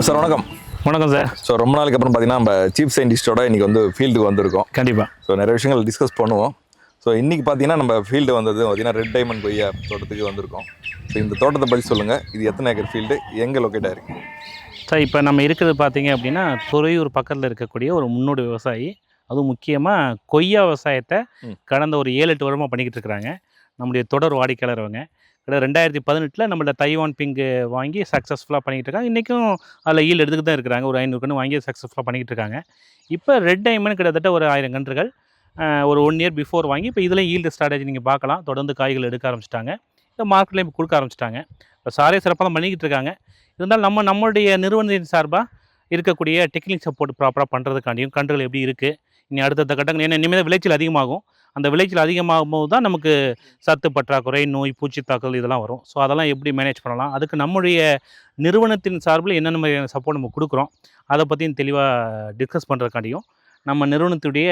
Sir வணக்கம். வணக்கம் sir. So ரொம்ப நாளைக்கு அப்புறம் பார்த்தீங்கன்னா நம்ம சீஃப் சயின்டிஸ்டோட இன்றைக்கி வந்து ஃபீல்டுக்கு வந்திருக்கோம். கண்டிப்பாக. ஸோ நிறைய விஷயங்கள் டிஸ்கஸ் பண்ணுவோம். ஸோ இன்றைக்கி பார்த்தீங்கன்னா நம்ம ஃபீல்டு வந்தது பார்த்தீங்கன்னா ரெட் டைமண்ட் கொய்யா தோட்டத்துக்கு வந்திருக்கோம். ஸோ இந்த தோட்டத்தை பற்றி சொல்லுங்கள். இது எத்தனை ஏக்கர் ஃபீல்டு, எங்கே லொக்கேட் ஆகிருக்கு? சார் இப்போ நம்ம இருக்கிறது பார்த்தீங்க அப்படின்னா துறையூர் பக்கத்தில் இருக்கக்கூடிய ஒரு முன்னோடி விவசாயி, அதுவும் முக்கியமாக கொய்யா விவசாயத்தை கடந்த ஒரு 7-8 வருடமாக பண்ணிக்கிட்டு இருக்கிறாங்க. நம்முடைய தொடர் வாடிக்கையாளர் அவங்க. 2018 நம்மளோட தைவான் பிங்கு வாங்கி சக்ஸஸ்ஃபுல்லாக பண்ணிக்கிட்டு இருக்காங்க. இன்றைக்கும் அதில் ஈல்டு எடுத்துக்கிட்டு தான் இருக்கிறாங்க. ஒரு 500 கன்று வாங்கி சக்ஸஸ்ஃபுல்லாக பண்ணிக்கிட்டு இருக்காங்க. இப்போ ரெட் டைமண்ட் கிட்டத்தட்ட ஒரு 1000 கன்றுகள் ஒரு 1 இயர் பிஃபோர் வாங்கி இப்போ இதில் ஈல்டு ஸ்ட்ராட்டஜி நீங்கள் பார்க்கலாம். தொடர்ந்து காய்கள் எடுக்க ஆரம்பிச்சிட்டாங்க. இந்த மார்க்கெட்லேயும் இப்போ கொடுக்க ஆரம்பிச்சிட்டாங்க. இப்போ சாரே சிறப்பாக தான் பண்ணிக்கிட்டு இருக்காங்க. இருந்தாலும் நம்மளுடைய நிறுவனத்தின் சார்பாக இருக்கக்கூடிய டெக்னிக் சப்போர்ட் ப்ராப்பராக பண்ணுறதுக்காண்டியும் கன்றுகள் எப்படி இருக்குது, இனி அடுத்தடுத்த கட்டங்கள் ஏன்னா இனிமேல் விளைச்சல் அதிகமாகும். அந்த விளைச்சல் அதிகமாகும் போது தான் நமக்கு சத்து பற்றாக்குறை, நோய், பூச்சி தாக்குதல் இதெல்லாம் வரும். ஸோ அதெல்லாம் எப்படி மேனேஜ் பண்ணலாம், அதுக்கு நம்முடைய நிறுவனத்தின் சார்பில் என்னென்ன மாதிரியான சப்போர்ட் நம்ம கொடுக்குறோம், அதை பற்றியும் தெளிவாக டிஸ்கஸ் பண்ணுறதுக்காண்டியும் நம்ம நிறுவனத்துடைய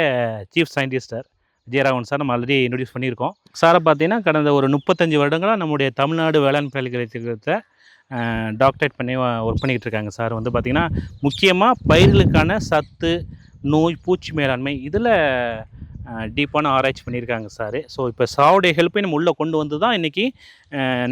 chief scientist sir Vijayaraghavan sir நம்ம ஆல்ரெடி இன்ட்ரடியூஸ் பண்ணியிருக்கோம். சாரை பார்த்தீங்கன்னா கடந்த ஒரு 35 வருடங்களாக நம்முடைய தமிழ்நாடு வேளாண் பல்கலைக்கழகத்தை டாக்டரேட் பண்ணி ஒர்க் பண்ணிக்கிட்டு இருக்காங்க. சார் வந்து பார்த்திங்கன்னா முக்கியமாக பயிர்களுக்கான சத்து, நோய், பூச்சி மேலாண்மை இதில் டீப்பான ஆராய்ச்சி பண்ணியிருக்காங்க சார். ஸோ இப்போ சாருடைய ஹெல்ப்பை நம்ம உள்ளே கொண்டு வந்து தான் இன்றைக்கி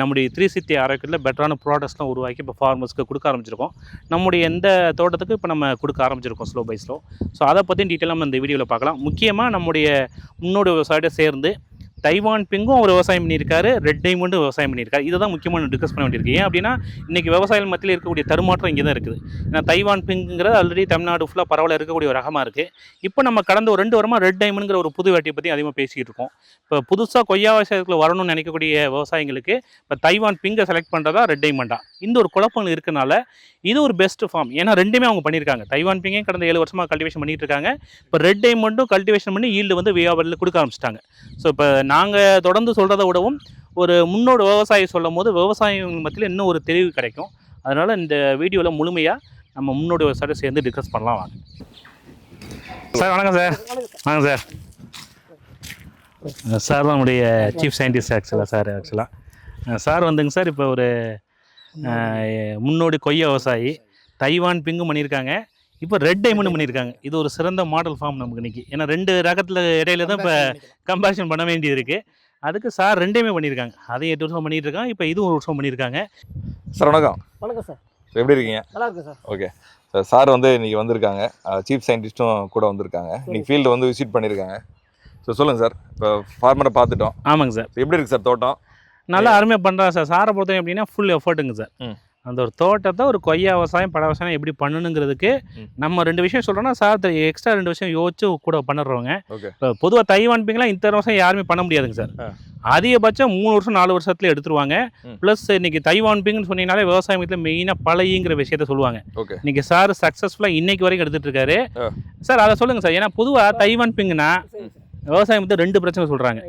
நம்முடைய 360 ஆரோக்கியத்தில் பெட்டரான ப்ராடக்ட்ஸ்லாம் உருவாக்கி இப்போ ஃபார்மர்ஸ்க்கு கொடுக்க ஆரம்பிச்சிருக்கோம். நம்முடைய எந்த தோட்டத்துக்கு இப்போ நம்ம கொடுக்க ஆரம்பிச்சிருக்கோம் ஸ்லோ பை ஸ்லோ. ஸோ அதை பற்றியும் டீட்டெயிலாக நம்ம இந்த வீடியோவில் பார்க்கலாம். முக்கியமாக நம்முடைய முன்னோடி விவசாயியோட சேர்ந்து தைவான் பிங்கும் அவர் விவசாயம் பண்ணியிருக்காரு, ரெட் டைமண்டும் விவசாயம் பண்ணியிருக்காரு. இதை தான் முக்கியமாக டிஸ்கஸ் பண்ண வேண்டியிருக்கு. ஏன் அப்படின்னா இன்றைக்கி விவசாயிகள் மத்தியில் இருக்கக்கூடிய தருமாற்றம் இங்கே தான் இருக்குது. ஏன்னா தைவான் பிங்குங்கிறது ஆல்ரெடி தமிழ்நாடு ஃபுல்லாக பரவலாக இருக்கக்கூடிய ஒரு ரகமாக இருக்குது. இப்போ நம்ம கடந்த ஒரு 2 வருடமாக ரெட் டைமண்ட்ங்கிற ஒரு புது வேட்டியை பற்றி அதிகமாக பேசிக்கிட்டு இருக்கோம். இப்போ புதுசாக கொய்யா விவசாயத்தில் வரணும்னு நினைக்கக்கூடிய விவசாயிகளுக்கு இப்போ தைவான் பிங்கை செலக்ட் பண்ணுறதா ரெட் டைமண்டா இந்த ஒரு குழப்பங்கள் இருக்கனால இது ஒரு பெஸ்ட் ஃபார்ம். ஏன்னா ரெண்டுமே அவங்க பண்ணியிருக்காங்க. தைவான் பிங்கையும் கடந்த 7 வருஷமாக கல்டிவேஷன் பண்ணிகிட்டு இருக்காங்க. இப்போ ரெட் டைமண்டும் கல்டிவேஷன் பண்ணி ஈல்டு வந்து வியாபாரில் கொடுக்க ஆரம்பிச்சிட்டாங்க. ஸோ இப்போ நாங்கள் தொடர்ந்து சொல்கிறத விடவும் ஒரு முன்னோட விவசாயி சொல்லும் போது விவசாயிகள் மத்தியில் இன்னும் ஒரு தெளிவு கிடைக்கும். அதனால் இந்த வீடியோவில் முழுமையாக நம்ம முன்னோட விவசாயியை சேர்ந்து டிஸ்கஸ் பண்ணலாம் வாங்க. சார் வணக்கம் சார். வாங்க சார். சார் தான் நம்முடைய சீஃப் சயின்டிஸ்ட் ஆக்சுவலாக சார் வந்துங்க சார் இப்போ ஒரு முன்னோடி கொய்யா விவசாயி, தைவான் பிங்கும் பண்ணியிருக்காங்க, இப்போ ரெட் டைமண்டும் பண்ணியிருக்காங்க. இது ஒரு சிறந்த மாடல் ஃபார்ம் நமக்கு இன்றைக்கி. ஏன்னா 2 ரகத்தில் இடையில தான் இப்போ கம்பேரிஷன் பண்ண வேண்டியது இருக்குது. அதுக்கு சார் 2மே பண்ணியிருக்காங்க. அதையும் 8 வருஷம் பண்ணிட்டு இருக்காங்க, இப்போ இதுவும் 1 வருஷம் பண்ணியிருக்காங்க. சார் வணக்கம். வணக்கம் சார். எப்படி இருக்கீங்க? நல்லா இருக்கு சார். ஓகே சார் வந்து இன்றைக்கி வந்திருக்காங்க, சீஃப் சயின்டிஸ்ட்டும் கூட வந்திருக்காங்க. இன்றைக்கி ஃபீல்டு வந்து விசிட் பண்ணியிருக்காங்க. ஸோ சொல்லுங்கள் சார், இப்போ ஃபார்மரை பார்த்துட்டோம். ஆமாங்க சார். எப்படி இருக்குது சார் தோட்டம்? நல்லா அருமையாக பண்ணுறாங்க சார். சாரை பொறுத்தவரை எப்படின்னா ஃபுல் எஃபர்ட்டுங்க சார். அந்த ஒரு தோட்டத்தை ஒரு கொய்யா விவசாயம், பழ விவசாயம் எப்படி பண்ணணுங்கிறதுக்கு நம்ம 2 விஷயம் சொல்கிறோன்னா சார் எக்ஸ்ட்ரா 2 விஷயம் யோசிச்சு கூட பண்ணுறவங்க. இப்போ பொதுவாக தைவான் பிங்கெலாம் இந்த வருஷம் யாருமே பண்ண முடியாதுங்க சார். அதிகபட்சம் 3 வருஷம் 4 வருஷத்துல எடுத்துருவாங்க. ப்ளஸ் இன்னைக்கு தைவான் பிங்குன்னு சொன்னீங்கனாலே விவசாயத்தில் மெயினாக பழையங்கிற விஷயத்த சொல்லுவாங்க. இன்னைக்கு சார் சக்ஸஸ்ஃபுல்லாக இன்னைக்கு வரைக்கும் எடுத்துகிட்டு இருக்காரு சார். அதை சொல்லுங்கள் சார். ஏன்னா பொதுவாக தைவான் பிங்குன்னா விவசாயம் வந்து 2 பிரச்சனை சொல்கிறாங்க.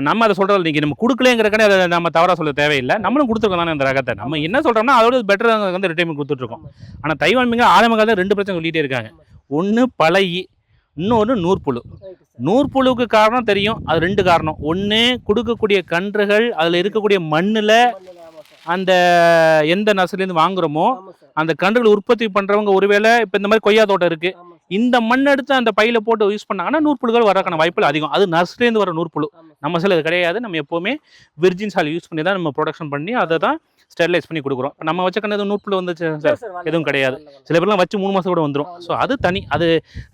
நம்ம அதை சொல்கிறது இன்றைக்கி நம்ம கொடுக்கலேங்கிறக்கானே அதை நம்ம தவறாக சொல்ல தேவையில்லை. நம்மளும் கொடுத்துருக்கோம் தானே அந்த ரகத்தை. நம்ம என்ன சொல்கிறோம்னா அதோட பெட்டராக வந்து ரிட்டைர்மெண்ட் கொடுத்துட்ருக்கோம். ஆனால் தைவான் பிங்க ஆரம்பகாலத்தில் 2 பிரச்சனை சொல்லிகிட்டே இருக்காங்க. ஒன்று பழைய, இன்னொன்று நூற்புழு. நூற்புழுவுக்கு காரணம் தெரியும், அது 2 காரணம். ஒன்று கொடுக்கக்கூடிய கன்றுகள், அதில் இருக்கக்கூடிய மண்ணில் அந்த எந்த நர்சரிலேருந்து வாங்குகிறோமோ அந்த கன்றுகள் உற்பத்தி பண்ணுறவங்க ஒருவேளை இப்போ இந்த மாதிரி கொய்யா தோட்டம் இருக்குது, இந்த மண் எடுத்து அந்த பையில் போட்டு யூஸ் பண்ணாங்கன்னா நூற்புழுகள் வரக்கான வாய்ப்புகள் அதிகம். அது நர்சரிலேருந்து வர நூற்புழு, நம்ம சில இது கிடையாது. நம்ம எப்போவுமே விர்ஜின் சால் யூஸ் பண்ணி தான் நம்ம ப்ரொடக்ஷன் பண்ணி அதை தான் ஸ்டெரிலைஸ் பண்ணி கொடுக்குறோம். நம்ம வச்ச கண்ணு நூற்புழு வந்துச்சு சார் எதுவும் கிடையாது. சில பேர்லாம் வச்சு 3 மாதம் கூட வந்துடும். ஸோ அது தனி, அது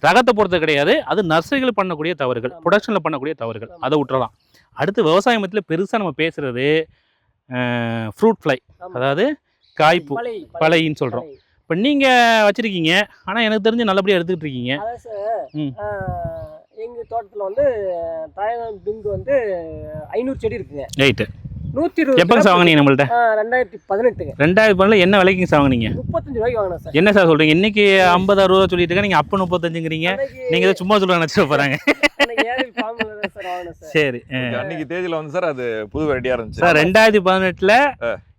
ரகத்தை பொறுத்த கிடையாது. அது நர்சரிகள் பண்ணக்கூடிய தவறுகள், ப்ரொடக்ஷனில் பண்ணக்கூடிய தவறுகள், அதை விட்டுறலாம். அடுத்து விவசாயத்தில் பெருசாக நம்ம பேசுகிறது ஃப்ரூட் ஃப்ளை, அதாவது காய்ப்பு பழையின்னு சொல்கிறோம். இப்போ நீங்கள் வச்சுருக்கீங்க, ஆனால் எனக்கு தெரிஞ்சு நல்லபடியாக எடுத்துக்கிட்டு இருக்கீங்க. எங்கள் தோட்டத்தில் வந்து தைவான் பிங்கு வந்து 500 செடி இருக்குங்க. ரைட்டு. 120. எப்போங்க சார் வாங்கினீங்க நம்மள்ட்ட? 2018. 2018 என்ன விலைக்குங்க சார் வாங்கினீங்க? 35 ரூபாய்க்கு வாங்கினேன் சார். என்ன சார் சொல்கிறீங்க? இன்றைக்கி 50-60 ரூபா சொல்லிட்டு இருக்கேன், நீங்கள் அப்போ 35ங்கிறீங்க. நீங்கள் இதை சும்மா சொல்லுவாங்க நினச்சிட்டு போகிறாங்க. சரி. அன்னைக்கு தேதியில் வந்து சார் அது புது வெரைட்டியாக இருந்துச்சு சார். 2018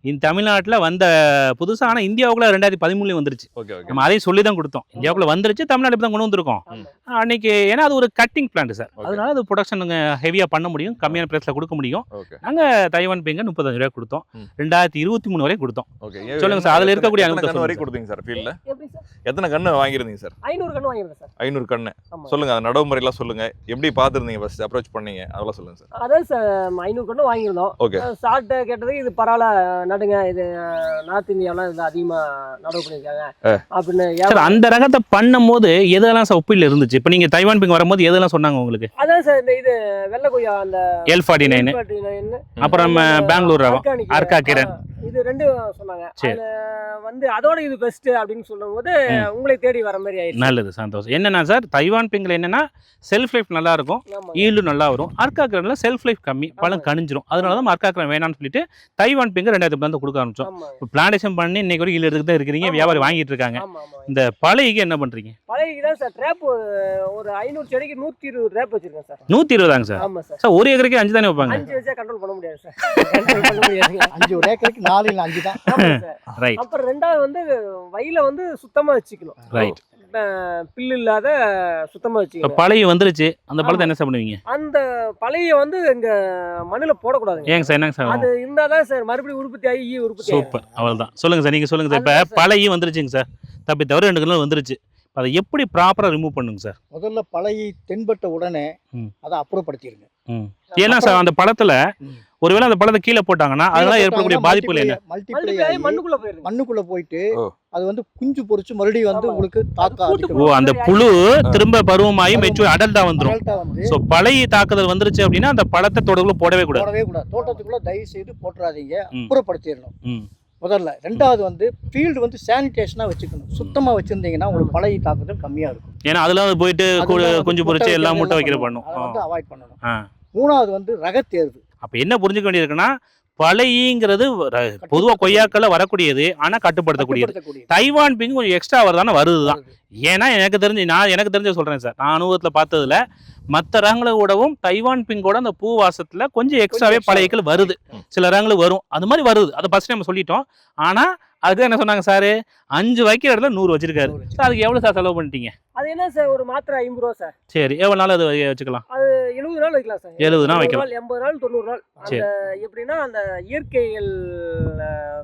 இந்த தமிழ்நாட்டில் வந்த புதுசாக, ஆனால் இந்தியாவுக்குள்ள 2013 வந்துருச்சு. Okay okay. நம்ம அதையும் சொல்லி தான் கொடுத்தோம். இந்தியாவுக்குள்ள வந்துருச்சு, தமிழ்நாடு தான் கொண்டு வந்திருக்கோம். அன்னைக்கு ஏன்னா அது ஒரு கட்டிங் பிளான்ட் சார், அதனால அது ப்ரொடக்ஷன் ஹெவியாக பண்ண முடியும், கம்மியான ப்ரைஸில் கொடுக்க முடியும். ஓகே. நாங்கள் தைவான் பிங்கை 35 ரூபாய் கொடுத்தோம். 2023 வரைக்கும் கொடுத்தோம். ஓகே. சொல்லுங்க சார், அதில் இருக்கக்கூடிய எத்தனை அனுபவத்தை கன்று வரைக்கும் சொல்லுங்க கொடுத்தீங்க சார் ஃபீல்டில்? எப்படி சார்? எத்தனை கன்று வாங்கியிருந்தீங்க சார்? 500 கன்று வாங்கியிருந்தேன் சார். 500 கன்று. ஆமா. சொல்லுங்க, அந்த நடைமுறையெல்லாம் சொல்லுங்க, எப்படி பார்த்துருந்தீங்க ஃபர்ஸ்ட் அப்ரோச் பண்ணீங்க அதெல்லாம் சொல்லுங்க சார். அதான் சார் 500 கன்று வாங்கியிருந்தோம். ஓகே. சார்ட்ட கேட்டதுக்கு இது பரவாயில்ல நடுங்க, இது நார்த் இந்தியாவில் இது அதிகமாக நடவு பண்ணியிருக்காங்க அப்படின்னு. சார் அந்த ரகத்தை பண்ணும்போது எதெல்லாம் சார் ஒப்பீடு இருந்துச்சு? இப்போ நீங்கள் தைவான் பிங் வரும்போது எதெல்லாம் சொன்னாங்க உங்களுக்கு? அதான் சார் இந்த இது வெள்ளை கொய்யா அந்த L49, அப்புறம் நம்ம பெங்களூர் ரகம் அர்க்கா கிரண், இது ரெண்டும் சொன்னாங்க. அதுல வந்து அதோட இது பெஸ்ட் அப்படின்னு சொல்லும்போது உங்களை தேடி வர மாதிரி ஆயிடுச்சு. நல்லது, சந்தோஷம். என்னன்னா சார், தைவான் பிங்கில் என்னன்னா செல்ஃப் லைஃப் நல்லா இருக்கும், ஈல்டு நல்லா வரும். அர்க்கா கிரனில் செல்ஃப் லைஃப் கம்மி, பழம் கணிஞ்சிரும். அதனால தான் அர்க்கா கிரன் வேணாம்னு சொல்லிட்டு தைவான் பிங்கை 2010 கொடுக்க ஆரம்பிச்சோம். இப்போ பிளான்டேஷன் பண்ணி இன்னைக்கு வரைக்கும் ஈல்டு எடுத்துட்டு தான் இருக்கிறீங்க, வியாபாரி வாங்கிட்டு இருக்காங்க. இந்த பழையக்கு என்ன பண்றீங்க? பழையக்கு தான் சார் ட்ராப் ஒரு 500 செடிக்கு 120 ட்ராப் வச்சிருக்கேன் சார். 120 சார்? ஆமா சார். சார் ஒரு ஏக்கருக்கு 5 தானே வைப்பாங்க? 5 வச்சா கண்ட்ரோல் பண்ண முடியாது சார். கண்ட்ரோல் பண்ண முடியாது. 5 ஒரு ஏக்கருக்கு 4 இல்ல 5 தான். ஆமா சார். ரைட். அப்புறம் ரெண்டாவது வந்து வயல வந்து சுத்தமா வச்சுக்கணும். ரைட். பில்லு இல்லாத சுத்தமா இப்போ வச்சுக்கணும். பழைய வந்துருச்சு, அந்த பழத்தை என்ன சார் பண்ணுவீங்க? அந்த பழைய வந்து இங்க மண்ணுல போடக்கூடாதுங்க. ஏங்க சார், என்னங்க சார்? அது இருந்தாதான் சார் மறுபடியும் உற்பத்தி ஆகி உற்பத்தி ஆகும். சூப்பர், அவ்வளோதான். சொல்லுங்க சார், நீங்க சொல்லுங்க சார். இப்போ பழைய வந்துருச்சுங்க சார், தப்பி தவிர 2 கிலோ வந்துருச்சு, அதை எப்படி ப்ராப்பராக ரிமூவ் பண்ணுங்க சார்? முதல்ல பழைய தென்பட்ட உடனே அதை அப்புறப்படுத்திடுங்க. ஏன்னா சார் அந்த பழத்துல ஒருவேளை அந்த பழத்தை கீழே போட்டாங்கன்னா அதனால ஏற்படக்கூடிய பாதிப்புகள் என்ன? மல்டிப்ளை ஆகி மண்ணுக்குள்ள போயிருங்க. மண்ணுக்குள்ள போயிட்டு அது வந்து குஞ்சு பொரிச்சு மறுபடியும் வந்து உங்களுக்கு தாக்க ஓ, ஆரம்பிக்கும். அந்த புழு திரும்ப பருவமாகி மெச்சூர் அடல்ட்டா வந்துரும். அடல்ட்டா வந்து ஸோ பழைய தாக்குதல் வந்துருச்சு அப்படின்னா அந்த பழத்தை தொடர்புல போடவே கூடாது. போடவே கூடாது. தோட்டத்துக்குள்ள தயவு செய்து போட்டுறாதீங்க, ம். அப்புறப்படுத்திடணும் ம். முதல்ல. ரெண்டாவது வந்து ஃபீல்டு வந்து சானிடேஷனா வச்சுக்கணும். சுத்தமா வச்சிருந்தீங்கன்னா உங்களுக்கு பழைய தாக்குதல் கம்மியா இருக்கும். ஏன்னா அதுல வந்து போயிட்டு அதுல வந்து குஞ்சு பொரிச்சு முட்டை எல்லாம் முட்டை வைக்கிற வைக்கிறது பண்ணும். அதை வந்து அவாய்ட் பண்ணணும். ஆ. மூணாவது வந்து ரகத்தேர்வு. அப்ப என்ன புரிஞ்சுக்க வேண்டியிருக்குன்னா, பழையங்கிறது பொதுவா கொய்யாக்கள்ல வரக்கூடியது, ஆனா கட்டுப்படுத்தக்கூடியது. கட்டுப்படுத்தக்கூடியது. தைவான் பிங் கொஞ்சம் எக்ஸ்ட்ரா வருதானே வருதுதான். ஏன்னா எனக்கு தெரிஞ்ச சொல்றேன் சார், நான் அனுபவத்துல பார்த்ததுல மற்ற ரகங்களை விடவும் தைவான் பிங்கோட அந்த பூ வாசத்துல கொஞ்சம் எக்ஸ்ட்ராவே பழையக்கள் வருது. சில ரகங்கள் வரும், அது மாதிரி வருது. அதை ஃபர்ஸ்ட் நம்ம சொல்லிட்டோம். ஆனா அதுக்கு என்ன சொன்னாங்க சார், 5 வைக்கிற இடத்துல 100 வச்சிருக்காரு. அதுக்கு எவ்வளவு சார் செலவு பண்ணிட்டீங்க? அது என்ன சார், ஒரு மாத்திரை 50 ரூபா சார். சரி, எவ்வளவு நாள் அது வச்சுக்கலாம்? அது 70 நாள் வைக்கலாம் சார். 70 நாள் வைக்கலாம். 80 நாள் 90 நாள். அந்த எப்படின்னா அந்த இயற்கையில்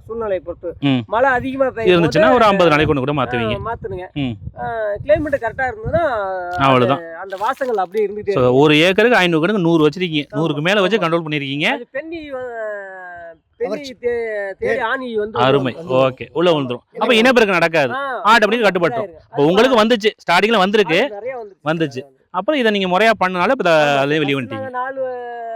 சூழ்நிலை பொறுத்து மழை அதிகமா இருந்துச்சுன்னா ஒரு 50 நாளைக்கு கொண்டு கூட மாத்துவீங்க. மாத்துனுங்க. கிளைமேட் கரெக்டா இருந்ததுன்னா அவ்வளவுதான். அந்த வாசங்கள் அப்படியே இருந்துட்டே. ஒரு ஏக்கருக்கு 500 கணக்கு 100 வச்சிருக்கீங்க. 100க்கு மேல வச்சு கண்ட்ரோல் பண்ணிருக்கீங்க. அது பெண்ணி தேடி ஆணி வந்து அருமை. ஓகே, உள்ள வந்துரும். அப்ப இனப்பெருக்கம் நடக்காது, ஆட்டோமேட்டிக் கட்டுப்பட்டோம். இப்போ உங்களுக்கு வந்துச்சு, ஸ்டார்டிங்ல வந்திருக்கு, வந்துச்சு. அப்புறம் இதை நீங்க முறையா பண்ணனால இப்ப அதே வெளியே வந்துட்டீங்க. 4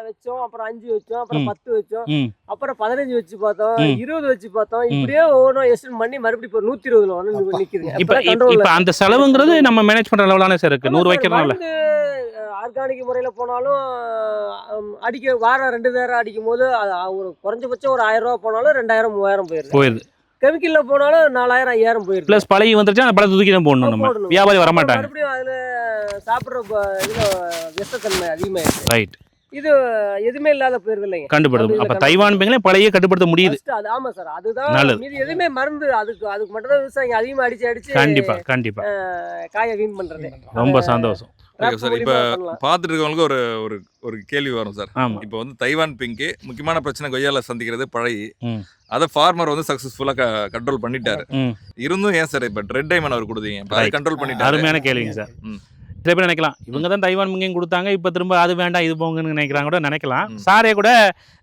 வச்சோம், அப்புறம் 5 வச்சோம், அப்புறம் 10 வச்சோம், அப்புறம் 15 வச்சு பார்த்தோம், 20 வச்சு பார்த்தோம். இப்படியே ஒவ்வொன்றும் எக்ஸ்டெண்ட் பண்ணி மறுபடியும் இப்போ 120 வந்து நிக்குதுங்க. இப்ப அந்த செலவுங்கிறது நம்ம மேனேஜ் பண்ற லெவலான சார் இருக்கு. 100 வைக்கிறதுனால ஆர்கானிக் முறையில் போனாலும் அடிக்க வாரம் 2 நேரம் அடிக்கும் போது ஒரு குறைஞ்சபட்சம் ஒரு 1000 ரூபா போனாலும் 2000 3000 போயிருது. கெமிக்கல்ல போனாலும் 4000 5000 போயிருது. பிளஸ் பழைய வந்துருச்சா அந்த பழத்தை தூக்கி தான் போடணும். நம்ம வியாபாரி வர மாட்டாங்க. மறுபடியும் அதுல சாப்பிட்ற இதுல விஷத்தன்மை அதிகமாயிருக்கு. ரைட். இது எதுவுமே இல்லாத போயிருது இல்லைங்க, கண்டுபிடிக்கும். அப்ப தைவான் பிங்ல பழைய கட்டுப்படுத்த முடியுது. ஆமா சார், அதுதான் மீதி எதுவுமே மருந்து. அதுக்கு மட்டும் தான் விவசாயிங்க அதிகமா அடிச்சு கண்டிப்பா கண்டிப்பா காயை வீண் பண்றது. ரொம்ப சந்தோஷம். சார் இப்போ பார்த்துட்டு இருக்கவங்களுக்கு ஒரு ஒரு ஒரு கேள்வி வரும் சார். இப்போ வந்து தைவான் பிங்க் முக்கியமான பிரச்சனை கொய்யால சந்திக்கிறது பழைய. அதை ஃபார்மர் வந்து சக்சஸ்ஃபுல்லா கண்ட்ரோல் பண்ணிட்டாரு. இருந்தும் ஏன் சார் இப்போ ரெட் டைமண்ட் அவர் கொடுத்தீங்க, கண்ட்ரோல் பண்ணிட்டாரு? அருமையான கேள்விங்க சார். சில பேர் நினைக்கலாம் இவங்க தான் தைவான் பிங்கையும் கொடுத்தாங்க, இப்போ திரும்ப அது வேண்டாம் இது போங்கன்னு நினைக்கிறாங்க கூட நினைக்கலாம். சாரே கூட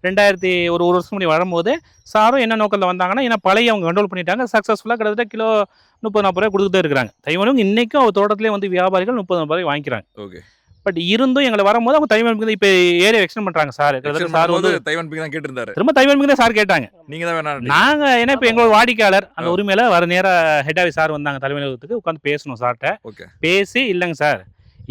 2000 ஒரு வருஷம் முன்னாடி வரும்போது சாரும் என்ன நோக்கத்தில் வந்தாங்கன்னா, ஏன்னா பழைய அவங்க கண்ட்ரோல் பண்ணிட்டாங்க, சக்ஸஸ்ஃபுல்லாக கிட்டத்தட்ட கிலோ 30-40 ரூபாய் கொடுத்துட்டே இருக்கிறாங்க. தைவானும் இன்னைக்கும் அவர் தோட்டத்திலே வந்து வியாபாரிகள் 30-40 ரூபாய் வாங்கிக்கிறாங்க. ஓகே. பட் இருந்தும் எங்களை வரும்போது அவங்க தைவான் பிங்க் இப்போ ஏரியா எக்ஸ்டெண்ட் பண்றாங்க சார். சார் வந்து தைவான் பிங்க் தான் கேட்டிருந்தாரு, திரும்ப தைவான் பிங்க் தான் சார் கேட்டாங்க. நீங்க தான் வேணாம் நாங்க ஏன்னா இப்போ எங்களோட வாடிக்கையாளர் அந்த உரிமையில வர நேரம் ஹெட்டாவி சார் வந்தாங்க தலைமையகத்துக்கு, உட்காந்து பேசணும் சார்கிட்ட. பேசி இல்லைங்க சார்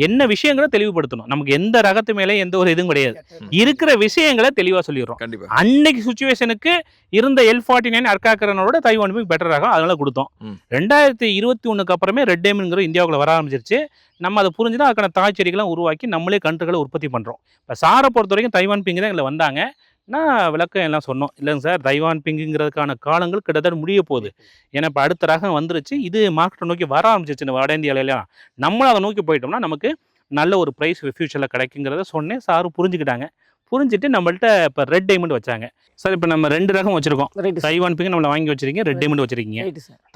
என்ன விஷயங்களை தெளிவுபடுத்தணும், நமக்கு எந்த ரகத்து மேலே எந்த ஒரு இதுவும் கிடையாது, இருக்கிற விஷயங்களை தெளிவாக சொல்லிடுறோம். அன்னைக்கு சுச்சுவேஷனுக்கு இருந்த L49 அர்க்காக்கரனோட தைவான் பிங்க் பெட்டர் ரகம், அதனால கொடுத்தோம். 2021 அப்புறமே ரெட் டைமண்ட்ங்கிற இந்தியாவுக்குள்ள வர ஆரம்பிச்சிருச்சு. நம்ம அதை புரிஞ்சுதான் அதுக்கான தாய்ச்செடிகளை உருவாக்கி நம்மளே கன்றுகளை உற்பத்தி பண்ணுறோம். இப்போ சாரை பொறுத்த வரைக்கும் தைவான் பிங்க் தான் எங்களை வந்தாங்க. நான் விளக்கம் எல்லாம் சொன்னோம். இல்லைங்க சார், தைவான் பிங்குங்கிறதுக்கான காலங்கள் கிட்டத்தட்ட முடிய போகுது. ஏன்னா இப்போ அடுத்த ரகம் வந்துருச்சு, இது மார்க்கெட்டை நோக்கி வர ஆரம்பிச்சிச்சு வட இந்தியாவிலாம். நம்மளும் அதை நோக்கி போயிட்டோம்னா நமக்கு நல்ல ஒரு ப்ரைஸ் ஃபியூச்சரில் கிடைக்குங்கிறத சொன்னேன். சாரும் புரிஞ்சுக்கிட்டாங்க. புரிஞ்சுட்டு நம்மள்ட்ட இப்போ ரெட் டைமண்ட் வச்சாங்க. சார் இப்போ நம்ம 2 ரகம் வச்சுருக்கோம். தைவான் பிங்கு நம்மளை வாங்கி வச்சிருக்கீங்க, ரெட் டைமண்ட் வச்சிருக்கீங்க.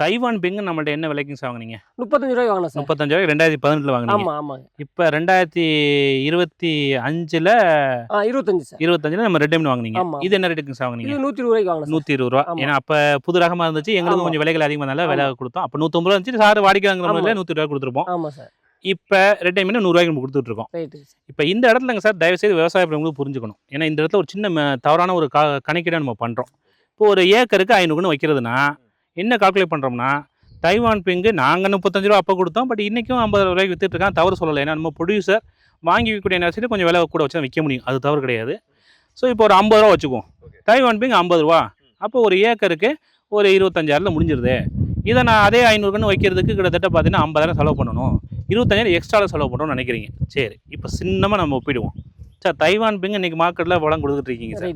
தைவான் பிங்கு நம்மள்ட்ட என்ன விலைக்குங்க சார் வாங்கினீங்க? 35 ரூபாய் வாங்கினேன் சார். 35 ரூபாய் 2018 வாங்கினீங்க. ஆமாங்க. இப்போ 2025ல் 25 சார். 25ல் நம்ம ரெட் டைமண்ட் வாங்கினீங்க. இது என்ன ரேட்டுக்கு சார் வாங்கினீங்க? 120 ரூபாய்க்கு வாங்கினேன். 120 ரூபா. ஏன்னா அப்போ புது ரகமாக இருந்துச்சு, எங்களுக்கு கொஞ்சம் விலைகள் அதிகமாக இருந்தால விலை கொடுத்தோம். அப்போ 150 ரூபா இருந்துச்சு, சார் வாடிக்கையாங்கிற முறையில் 120 ரூபா கொடுத்துருப்போம். ஆமாம் சார். இப்போ ரெட் டைமண்ட் 100 ரூபாய்க்கு நம்ம கொடுத்துட்ருக்கோம். இப்போ இந்த இடத்துலங்க சார் தயவுசெய்து விவசாய உங்களுக்கு புரிஞ்சுக்கணும். ஏன்னா இந்த இடத்துல ஒரு சின்ன தவறான ஒரு கணக்கீடாக நம்ம பண்ணுறோம். இப்போ ஒரு ஏக்கருக்கு 500 வைக்கிறதுனா என்ன கால்குலேட் பண்ணுறோம்னா, தைவான் பிங்கு நாங்கள் 35 ரூபா அப்போ கொடுத்தோம், பட் இன்றைக்கும் 50 ரூபாய்க்கு விற்றுட்ருக்கான். தவறு சொல்லலை. ஏன்னா நம்ம ப்ரொடியூசர் வாங்கி விற்கக்கூடிய நேரத்தில் கொஞ்சம் விலை கூட வச்சு தான் விற்க முடியும், அது தவறு கிடையாது. ஸோ இப்போ ஒரு 50 ரூபா வச்சுக்குவோம். தைவான் பிங்கு 50 ரூபா, அப்போ ஒரு ஏக்கருக்கு ஒரு 25,000 முடிஞ்சிருது. இதை நான் அதே 500 வைக்கிறதுக்கு கிட்டத்தட்ட பார்த்தீங்கன்னா 50,000 செலவு பண்ணணும், 25,000 எக்ஸ்ட்ராவில் செலவு பண்ணுறோம்னு நினைக்கிறீங்க. சரி, இப்போ சின்னமாக நம்ம ஒப்பிடுவோம். சார் தைவான் பிங்கு இன்றைக்கி மார்க்கெட்டில் வளம் கொடுத்துட்ருக்கீங்க சார்.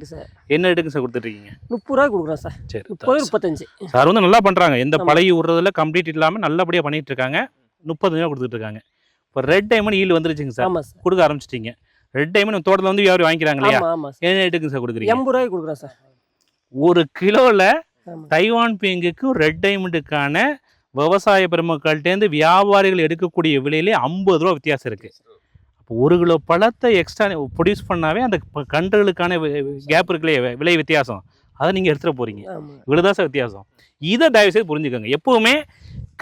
என்ன ரேட்டுக்கு சார் கொடுத்துட்ருக்கீங்க? 30 ரூபா கொடுக்குறேன் சார். சரி, 35. சார் வந்து நல்லா பண்ணுறாங்க, எந்த பழைய விடுறதில் கம்ப்ளீட் இல்லாமல் நல்லபடியாக பண்ணிகிட்டு இருக்காங்க. 35 ரூபா கொடுத்துட்ருக்காங்க. இப்போ ரெட் டைமண்ட் ஈல்டு வந்துருச்சுங்க சார், கொடுக்க ஆரம்பிச்சிட்டிங்க. ரெட் டைமண்ட் தோட்டத்தில் வந்து யாரும் வாங்கிக்கிறாங்க இல்லையா? என்ன ரேட்டுக்கு சார் கொடுக்குறீங்க? 80 ரூபாய்க்கு கொடுக்குறேன் சார். ஒரு கிலோவில் தைவான் பிங்குக்கும் ரெட் டைமண்டுக்கான விவசாய பெருமக்கள்கிட்டேருந்து வியாபாரிகள் எடுக்கக்கூடிய விலையிலே 50 ரூபா வித்தியாசம் இருக்குது. அப்போ 1 கிலோ பழத்தை எக்ஸ்ட்ரா ப்ரொடியூஸ் பண்ணாவே அந்த கன்றுகளுக்கான கேப் இருக்குல்லையே விலை வித்தியாசம், அதை நீங்கள் எடுத்துகிட்டு போகிறீங்க. இவ்வளோதான் சார் வித்தியாசம். இதை தயவுசெய்து புரிஞ்சுக்கோங்க. எப்போவுமே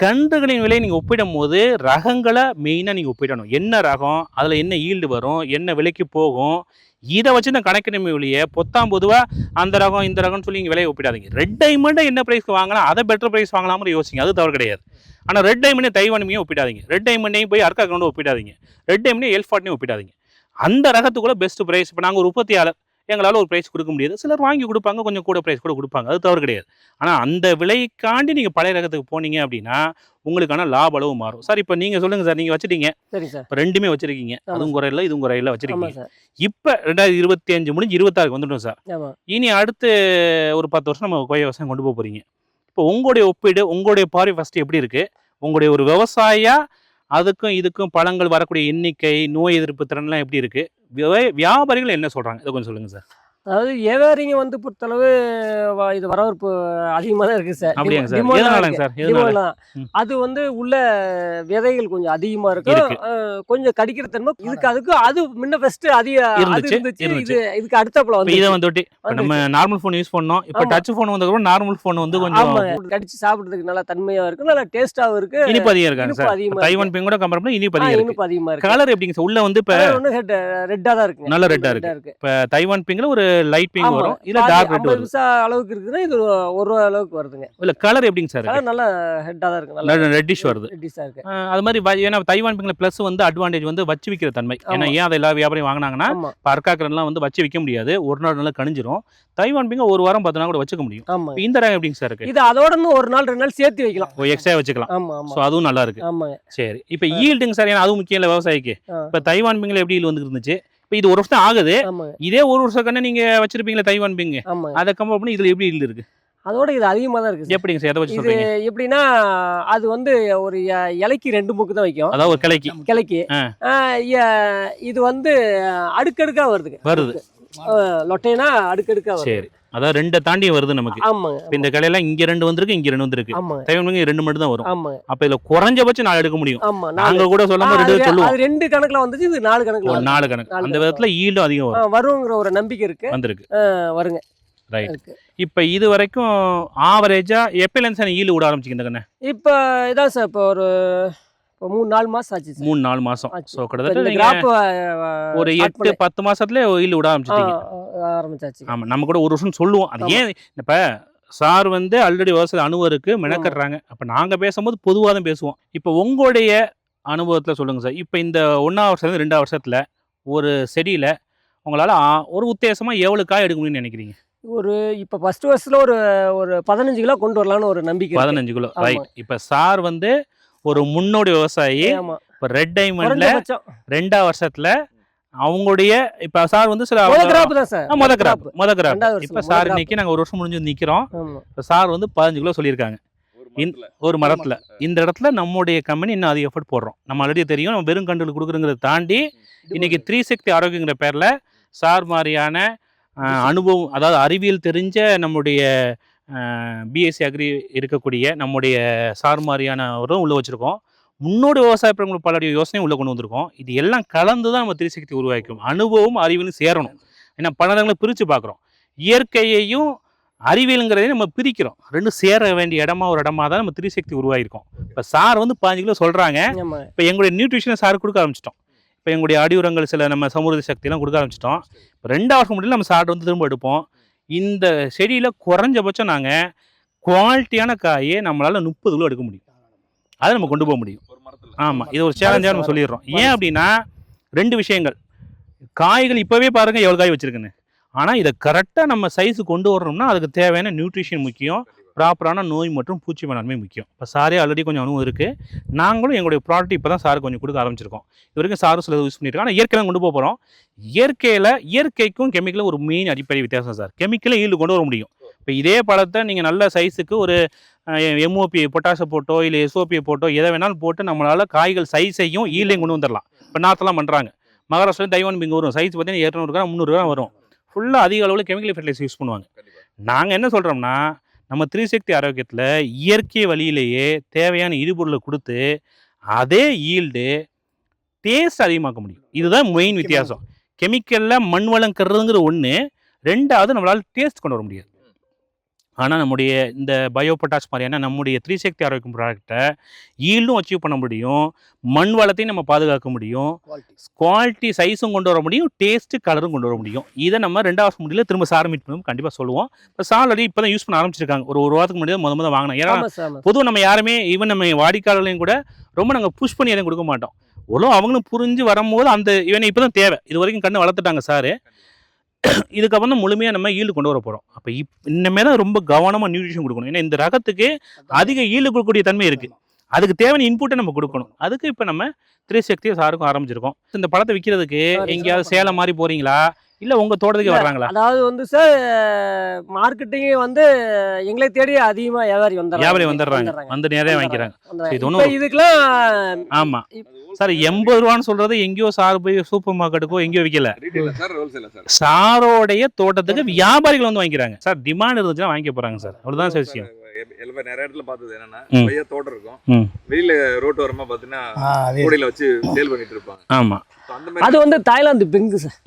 கன்றுகளின் விலையை நீங்கள் ஒப்பிடும் போது ரகங்களை மெயினாக நீங்கள் ஒப்பிடணும். என்ன ரகம், அதில் என்ன ஈல்டு வரும், என்ன விலைக்கு போகும், இதை வச்சு நான் கணக்கிடமே ஒழிய பொதுவாக அந்த ரகம் இந்த ரகம்னு சொல்லி நீங்கள் விலையை ஒப்பிடாதீங்க. ரெட் டைமண்டை என்ன ப்ரைஸ்க்கு வாங்கலாம், அதை பெட்டர் ப்ரைஸ் வாங்கலாம்னு யோசிங்க, அது தவறு கிடையாது. ஆனால் ரெட் டைமண்டே தைவானையும் ஒப்பிடாதீங்க, ரெட் டைமண்டையும் போய் அர்க்கா கிரௌண்டும் ஒப்பிடாதீங்க, ரெட் டைமண்டையும் எல்ஃபாட்டையும் ஒப்பிடாதீங்க. அந்த ரகத்துக்குள்ள பெஸ்ட் ப்ரைஸ். இப்போ நாங்கள் ஒரு உற்பத்தியாளர், எங்களால் ஒரு ப்ரைஸ் கொடுக்க முடியாது, சிலர் வாங்கி கொடுப்பாங்க, கொஞ்சம் கூட ப்ரைஸ் கூட கொடுப்பாங்க, அது தவறு கிடையாது. ஆனால் அந்த விலைக்காண்டி நீங்கள் பழைய ரகத்துக்கு போனீங்க அப்படின்னா உங்களுக்கான லாப அளவு மாறும். சார் இப்போ நீங்கள் சொல்லுங்கள் சார், நீங்கள் வச்சுட்டீங்க. சரி சார். இப்போ ரெண்டுமே வச்சுருக்கீங்க, அதுவும் குறையில இதுவும் குறையில வச்சுருக்கீங்க. இப்போ 2025 முடிஞ்சு 26 வந்துட்டோம் சார். இனி அடுத்து ஒரு 10 வருஷம் நம்ம கொய்யா விவசாயம் கொண்டு போக போகிறீங்க. இப்போ உங்களுடைய ஒப்பீடு, உங்களுடைய பார்வை ஃபஸ்ட்டு எப்படி இருக்குது? உங்களுடைய ஒரு விவசாயியா அதுக்கும் இதுக்கும் பழங்கள் வரக்கூடிய எண்ணிக்கை, நோய் எதிர்ப்பு திறன்லாம் எப்படி இருக்குது? வியாபாரிகள் என்ன சொல்கிறாங்க, இதை கொஞ்சம் சொல்லுங்கள் சார். அதாவது வியாபாரிங்க வந்து பொறுத்தளவு இது வரவேற்பு அதிகமாக தான் இருக்குது சார். அப்படியாங்க சார்? எதனாலங்க சார்? எதனால? அது வந்து உள்ள விதைகள் கொஞ்சம் அதிகமாக இருக்கும், கொஞ்சம் கடிக்கிற தன்மை இதுக்கு அதுக்கும் அது முன்ன ஃபர்ஸ்ட் அதிக இருந்துச்சு. இதுக்கு அடுத்தப்பல வந்து இதை வந்து நம்ம நார்மல் ஃபோன் யூஸ் பண்ணோம், இப்போ டச் ஃபோன் வந்ததுக்கப்புறம் நார்மல் ஃபோன் வந்து கொஞ்சம் கடிச்சு சாப்பிட்றதுக்கு நல்லா தன்மையாக இருக்குது, நல்லா டேஸ்ட்டாகவும் இருக்குது, இனிப்பு அதிகம் இருக்காங்க சார். தைவான் பிங் கூட கம்பேர் பண்ணி இனிப்பு அதிகமாக இருக்கு. கலர் எப்படிங்க சார்? உள்ள வந்து இப்போ ரெட்டாக தான் இருக்கு, நல்ல ரெட்டாக இருக்கு. இப்போ தைவான் பிங்ல ஒரு லைட் பிங்க் வரும், இல்ல டார்க் ரெட் வரும். 50 அளவுக்கு இருக்குன்னா இது 1 ரூபா அளவுக்கு வருதுங்க. இல்ல கலர் எப்படிங்க சார்? கலர் நல்ல ஹெட்டா தான் இருக்கு, நல்ல ரெட்டிஷ் வருது. ரெட்டிஷா இருக்கு. அது மாதிரி ஏன்னா தைவான் பிங்ல ப்ளஸ் வந்து அட்வான்டேஜ் வந்து வச்சு விக்கிற தன்மை. ஏன்னா ஏன் அதை எல்லா வியாபாரியும் வாங்கினாங்கன்னா பர்காக்கரெல்லாம் வந்து வச்சு விற்க முடியாது, ஒரு நாள் நல்லா கணிஞ்சிரும். தைவான் பிங்க ஒரு வாரம் 10 நாள் கூட வச்சுக்க முடியும். இந்த ரகம் எப்படிங்க சார் இருக்கு? இது அதோட ஒரு நாள் 2 நாள் சேர்த்து வைக்கலாம், எக்ஸ்ட்ரா வச்சுக்கலாம். சோ அதுவும் நல்லா இருக்கு. சரி, இப்போ ஈல்டுங்க சார், ஏன்னா அதுவும் முக்கியம் இல்ல விவசாயிக்கு. இப்போ தைவான் பிங்ல எப்படி ஈல்டு வந்துருந்துச்சு, இப்போ இது 1 வருஷம் ஆகுது, இதே 1 வருஷம் கண்ணு நீங்க வச்சிருப்பீங்களா தைவான் பிங்கு, அதை கம்பேர் பண்ணி இதுல எப்படி ஈல்டு இருக்கு? அதோட இது அதிகமாக தான் இருக்குது. எப்படிங்க சார்? எதை வச்சு சொல்றீங்க? எப்படின்னா அது வந்து ஒரு இலைக்கு 2 மூக்கு தான் வைக்கும், அதாவது ஒரு கிளைக்கு. இது வந்து அடுக்கடுக்கா வருது, லொட்டைனா அடுக்கடுக்கா வருது. சரி, அதாவது 2 தாண்டி வருது நமக்கு. ஆமாங்க. இந்த கலையெல்லாம் இங்க 2 வந்திருக்கு, இங்க 2 வந்திருக்கு. தைவான் பிங்கு 2 மட்டும் தான் வரும். ஆமாங்க. அப்ப இதுல குறைஞ்சபட்சம் 4 எடுக்க முடியும். நாங்க கூட சொல்லாம 2 சொல்லுவோம். அது 2 கணக்குல வந்துச்சு, இது 4 கணக்குல. 4 கணக்கு. அந்த விதத்துல ஈல்டும் அதிகம் வரும். வருங்கிற ஒரு நம்பிக்கை இருக்கு, வந்திருக்கு, வருங்க. ரைட். இப்போ இது வரைக்கும் ஆவரேஜா எப்பயிலேருந்து சார் ஈல்டு விட ஆரம்பிச்சிங்க இந்த கண்ணை? இப்போ இதான் சார், இப்போ ஒரு 3-4 மாசம் ஆச்சு. 3-4 மாசம். ஸோ கிட்டத்தட்ட ஒரு 8-10 மாசத்துல ஈல்டு விட ஆரம்பிச்சாச்சு. ஆமா, நம்ம கூட 1 வருஷம் சொல்லுவோம். அது ஏன் இப்போ சார் வந்து ஆல்ரெடி விவசாய அனுபவருக்கு மெனக்கடுறாங்க. அப்போ நாங்கள் பேசும்போது பொதுவாக தான் பேசுவோம். இப்போ உங்களுடைய அனுபவத்தில் சொல்லுங்கள் சார். இப்போ இந்த 1ஆம் வருஷத்துல 2ஆம் வருஷத்தில் ஒரு செடியில் உங்களால் ஒரு உத்தேசமாக எவ்வளோ காய் எடுக்க முடியும்னு நினைக்கிறீங்க? ஒரு இப்போ ஃபர்ஸ்ட் வருஷத்தில் ஒரு 15 கிலோ கொண்டு வரலான்னு ஒரு நம்பிக்கை. 15 கிலோ, ரைட். இப்போ சார் வந்து ஒரு முன்னோடி விவசாயி. இப்போ ரெட் டைமண்ட்ல 2ஆம் வருஷத்துல அவங்களுடைய இப்ப சார் வந்து சில கிராப் தான் சார். மொத கிராப் ரெண்டாவது இப்ப வருஷம் சார் crop. இன்னைக்கு நாங்க 1 வருஷம் முடிஞ்சு நிக்கிறோம். ஆமா. இப்ப சார் வந்து 15 கிலோ சொல்லியிருக்காங்க ஒரு மரத்துல. இந்த இடத்துல நம்முடைய கம்பெனி இன்னும் அதிக எஃபர்ட் போடுறோம். நம்ம ஆல்ரெடி தெரியும் நம்ம வெறும் கண்டுகள் கொடுக்குறங்கிறத தாண்டி இன்னைக்கு 3 சக்தி ஆரோக்கியங்கிற பேர்ல சார் மாதிரியான அனுபவம், அதாவது அறிவியல் தெரிஞ்ச நம்முடைய பிஎஸ்சி அக்ரி இருக்கக்கூடிய நம்முடைய சார் மாதிரியானவரும் உள்ள வச்சிருக்கோம். முன்னோடி விவசாய பெருமக்கள் பலருடைய யோசனையும் உள்ள கொண்டு வந்திருக்கோம். இது எல்லாம் கலந்து தான் நம்ம 3 சக்தி உருவாக்கும். அனுபவம் அறிவியலும் சேரணும். ஏன்னா பலங்களை பிரித்து பார்க்குறோம். இயற்கையையும் அறிவியலுங்கிறதையும் நம்ம பிரிக்கிறோம். ரெண்டும் சேர வேண்டிய ஒரு இடமா தான் நம்ம 3 சக்தி உருவாகிருக்கோம். இப்போ சார் வந்து 15 கிலோ சொல்கிறாங்க. ஆமா. இப்போ எங்களுடைய நியூட்ரிஷனை சார் கொடுக்க ஆரம்பிச்சிட்டோம். இப்போ எங்களுடைய அடி உரங்கள் சில நம்ம சமூக சக்தியெல்லாம் கொடுக்க ஆரம்பிச்சிட்டோம். இப்போ 2 வருஷம் முடியல நம்ம சார் வந்து திரும்ப எடுப்போம். இந்த செடியில் குறைஞ்சபட்சம் நாங்கள் குவாலிட்டியான காயை நம்மளால் 30 கிலோ எடுக்க முடியும். அதை நம்ம கொண்டு போக முடியும். ஆமாம், இது ஒரு சேலஞ்சாக நம்ம சொல்லிடுறோம். ஏன் அப்படின்னா 2 விஷயங்கள். காய்கள் இப்போவே பாருங்கள் எவ்வளோ காய் வச்சுருக்குன்னு. ஆனால் இதை கரெக்டாக நம்ம சைஸு கொண்டு வரணும்னா அதுக்கு தேவையான நியூட்ரிஷன் முக்கியம், ப்ராப்பரான நோய் மற்றும் பூச்சி மேலாண்மை முக்கியம். இப்போ சாரே ஆல்ரெடி கொஞ்சம் அனுபவம் இருக்குது. நாங்களும் எங்களுடைய ப்ராடக்ட் இப்போ தான் சார் கொஞ்சம் கொடுக்க ஆரம்பிச்சிருக்கோம். இது வரைக்கும் சாரும் சில யூஸ் பண்ணியிருக்கோம். ஆனால் இயற்கையில் கொண்டு போக போகிறோம். இயற்கைக்கும் கெமிக்கலும் ஒரு மெயின் அடிப்படை வித்தியாசம் சார். கெமிக்கலை ஈல்டு கொண்டு வர முடியும். இப்போ இதே பழத்தை நீங்கள் நல்ல சைஸுக்கு ஒரு எம்ஓபி பொட்டாஷை போட்டோ இல்லை எஸ்ஓபியை போட்டோ எதை வேணாலும் போட்டு நம்மளால் காய்கள் சைஸையும் ஈல்டையும் கொண்டு வந்துடலாம். இப்போ நார்த்தெல்லாம் பண்ணுறாங்க. மகாராஷ்டிரா தைவான் பிங்க் வரும் சைஸ் பார்த்தீங்கன்னா 200 கிராம் 300 கிராம் வரும். ஃபுல்லாக அதிக அளவில் கெமிக்கல் ஃபெர்டிலைசர் யூஸ் பண்ணுவாங்க. நாங்கள் என்ன சொல்கிறோம்னா நம்ம 3 சக்தி ஆரோக்கியத்தில் இயற்கை வழியிலேயே தேவையான இடுபொருளை கொடுத்து அதே ஈல்டு டேஸ்ட் அதிகமாக்க முடியும். இதுதான் மெயின் வித்தியாசம். கெமிக்கலில் மண் வளம் கருதுங்கிற ஒன்று, 2வது நம்மளால் டேஸ்ட் கொண்டு வர முடியாது. ஆனால் நம்முடைய இந்த பயோ பொட்டாஷ் மாதிரியான நம்முடைய 3 சக்தி ஆரோக்கியம் ப்ராடக்டை ஈல்டும் அச்சீவ் பண்ண முடியும், மண் வளத்தையும் நம்ம பாதுகாக்க முடியும், குவாலிட்டி சைஸும் கொண்டு வர முடியும், டேஸ்ட்டு கலரும் கொண்டு வர முடியும். இதை நம்ம 2வது முடியல திரும்ப சார் மீட் பண்ணுவோம் கண்டிப்பாக சொல்லுவோம். இப்போ சார் ஆல்ரெடி இப்போ தான் யூஸ் பண்ண ஆரம்பிச்சிருக்காங்க. ஒரு வாரத்துக்கு முன்னாடி முதல்ல வாங்கினோம். ஏன்னா பொதுவாக நம்ம யாருமே ஈவன் நம்ம வாடிக்கையாளர்களையும் கூட ரொம்ப நாங்கள் புஷ் பண்ணி எதையும் கொடுக்க மாட்டோம். அவ்வளோ அவங்களும் புரிஞ்சு வரும்போது அந்த இவனை இப்போ தான் தேவை. இது வரைக்கும் கண்ணு வளர்த்துட்டாங்க சார். இதுக்கப்புறம் தான் முழுமையாக நம்ம ஈல்டு கொண்டு வர போகிறோம். அப்போ இன்னமே தான் ரொம்ப கவனமாக நியூட்ரிஷன் கொடுக்கணும். ஏன்னா இந்த ரகத்துக்கு அதிக ஈல்டு கொடுக்கக்கூடிய தன்மை இருக்குது. அதுக்கு தேவையான இன்புட்டை நம்ம கொடுக்கணும். அதுக்கு இப்போ நம்ம 3 சக்தியை சாருக்கும் ஆரம்பிச்சிருக்கோம். இந்த பழத்தை விற்கிறதுக்கு எங்கேயாவது சேலம் மாதிரி போகிறீங்களா இல்லை உங்கள் தோட்டத்துக்கு வர்றாங்களா? அதாவது வந்து சார் மார்க்கெட்டிங்கே வந்து எங்களை தேடி அதிகமாக வியாபாரி வந்துடுறாங்க. வந்து நிறைய வாங்கிக்கிறாங்க. இது ஒன்றும் இதுக்கெல்லாம் ஆமாம் சார் 80 ரூபான்னு சொல்றது எங்கேயோ சார் போய் சூப்பர் மார்க்கெட்டுக்கோ எங்கேயோ விற்கல. சாரோடைய தோட்டத்துக்கு வியாபாரிகள் வந்து வாங்கிக்கிறாங்க சார். டிமாண்ட் இருந்துச்சுன்னா வாங்கிக்க போறாங்க சார். அவ்வளவுதான் சார் விஷயம். நிறைய இடத்துல பார்த்தது என்னன்னா பைய தோட்டம் இருக்கும், வெளியில ரோட்டு வரமா பாத்தீங்கன்னா கூடையில வச்சு சேல் பண்ணிட்டு இருப்பாங்க. ஆமா, அது வந்து தாய்லாந்து பிங்க் சார்.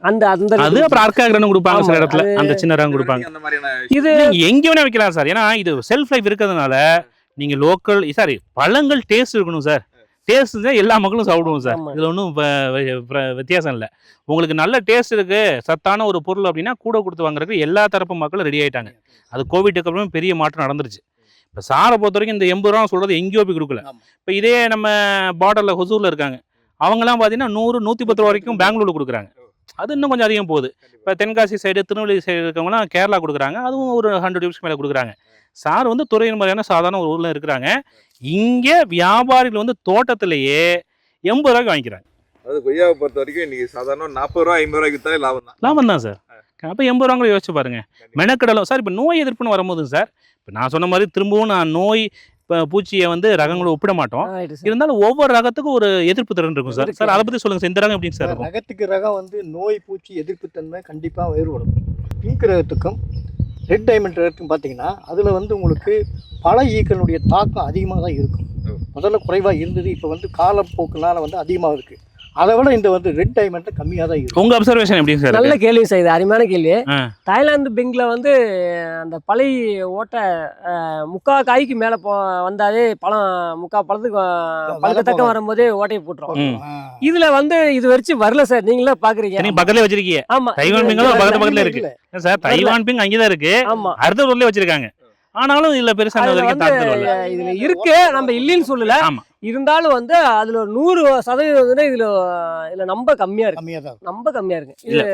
அந்த அது அப்புறம் அர்க்காகிரன் கொடுப்பாங்க சில இடத்துல, அந்த சின்ன ரகம் கொடுப்பாங்க. அந்த மாதிரியான இது எங்க வேணா வைக்கலாம் சார். ஏன்னா இது செல்ஃப் லைஃப் இருக்கிறதுனால நீங்க லோக்கல் சாரி பழங்கள் டேஸ்ட் இருக்கணும் சார். டேஸ்ட் தான் எல்லா மக்களும் சாப்பிடுவோம் சார். இதுல ஒன்றும் வித்தியாசம் இல்லை. உங்களுக்கு நல்ல டேஸ்ட் இருக்கு, சத்தான ஒரு பொருள் அப்படின்னா கூட கொடுத்து வாங்குறதுக்கு எல்லா தரப்பு மக்களும் ரெடி ஆயிட்டாங்க. அது கோவிட்டுக்கு அப்புறமே பெரிய மாற்றம் நடந்துருச்சு. இப்போ சாரை பொறுத்த வரைக்கும் இந்த 80 ரூபா சொல்றது எங்கேயோ போய் கொடுக்கல. இப்போ இதே நம்ம பார்டர்ல ஹொசூர்ல இருக்காங்க, அவங்கலாம் பார்த்தீங்கன்னா 100, 110 ரூபா வரைக்கும் பெங்களூர்ல கொடுக்குறாங்க. அது இன்னும் கொஞ்சம் அதிகம் போகுது. இப்போ தென்காசி சைடு திருநெல்வேலி சைடு இருக்கவங்களாம் கேரளா கொடுக்குறாங்க, அதுவும் ஒரு 100 ரூபாய்க்கு மேலே கொடுக்குறாங்க. சார் வந்து துறையின் மாதிரியான சாதாரண ஒரு ஊரில் இருக்கிறாங்க. இங்கே வியாபாரிகள் வந்து தோட்டத்திலேயே 80 ரூபாய்க்கு வாங்கிக்கிறாங்க. அது கொய்யாவை பொறுத்த வரைக்கும் இன்னைக்கு சாதாரண 40 ரூபா 50 ரூபாய்க்கு தான் லாபம் தான் சார். அப்போ 80 ரூபா கூட யோசிச்சு பாருங்க. மெனக்கடலும் சார். இப்போ நோய் எதிர்ப்புன்னு வரும்போது சார், இப்போ நான் சொன்ன மாதிரி திரும்பவும் நான் நோய் பூச்சியை வந்து ரகங்களை ஒப்பிட மாட்டோம். இருந்தாலும் ஒவ்வொரு ரகத்துக்கும் ஒரு எதிர்ப்பு திறன் இருக்கும் சார். சார் அதை பற்றி சொல்லுங்க சார். இந்த ரகம் எப்படிங்க சார்? ரகத்துக்கு ரகம் வந்து நோய் பூச்சி எதிர்ப்பு தன்மை கண்டிப்பாக வேறுபடும். பிங்க் ரகத்துக்கும் ரெட் டைமண்ட் ரகத்துக்கும் பார்த்தீங்கன்னா அதில் வந்து உங்களுக்கு பல ஈக்களுடைய தாக்கம் அதிகமாக தான் இருக்கும். முதல்ல குறைவாக இருந்தது, இப்போ வந்து காலப்போக்குனால வந்து அதிகமாக இருக்குது. அதை விட இந்த வந்து ரெட் டைமண்ட் கம்மியாக தான் இருக்கும். உங்கள் அப்சர்வேஷன் எப்படி சார்? நல்ல கேள்வி சார், இது அருமையான கேள்வி. தாய்லாந்து பிங்க்ல வந்து அந்த பழைய ஓட்டை முக்கா காய்க்கு மேலே வந்தாலே முக்கா பழத்துக்கு பழக்கத்தக்கம் வரும்போதே ஓட்டையை போட்டுரும். இதுல வந்து இது வரைக்கும் வரல சார். நீங்களே பாக்குறீங்க, நீங்க பக்கத்துல வச்சிருக்கீங்க. ஆமா, தைவான் பிங்க் பக்கத்துல இருக்கு சார். தைவான் பிங்க் அங்கேதான் இருக்கு. ஆமா, அடுத்த ஊர்லயே வச்சிருக்காங்க. ஆனாலும் இதுல பெருசா இதுல இருக்கு, நம்ம இல்லைன்னு சொல்லல. இருந்தாலும் வந்து அதுல 100% இதுல ரொம்ப கம்மியா இருக்கு. ரொம்ப கம்மியா இருக்கு. இது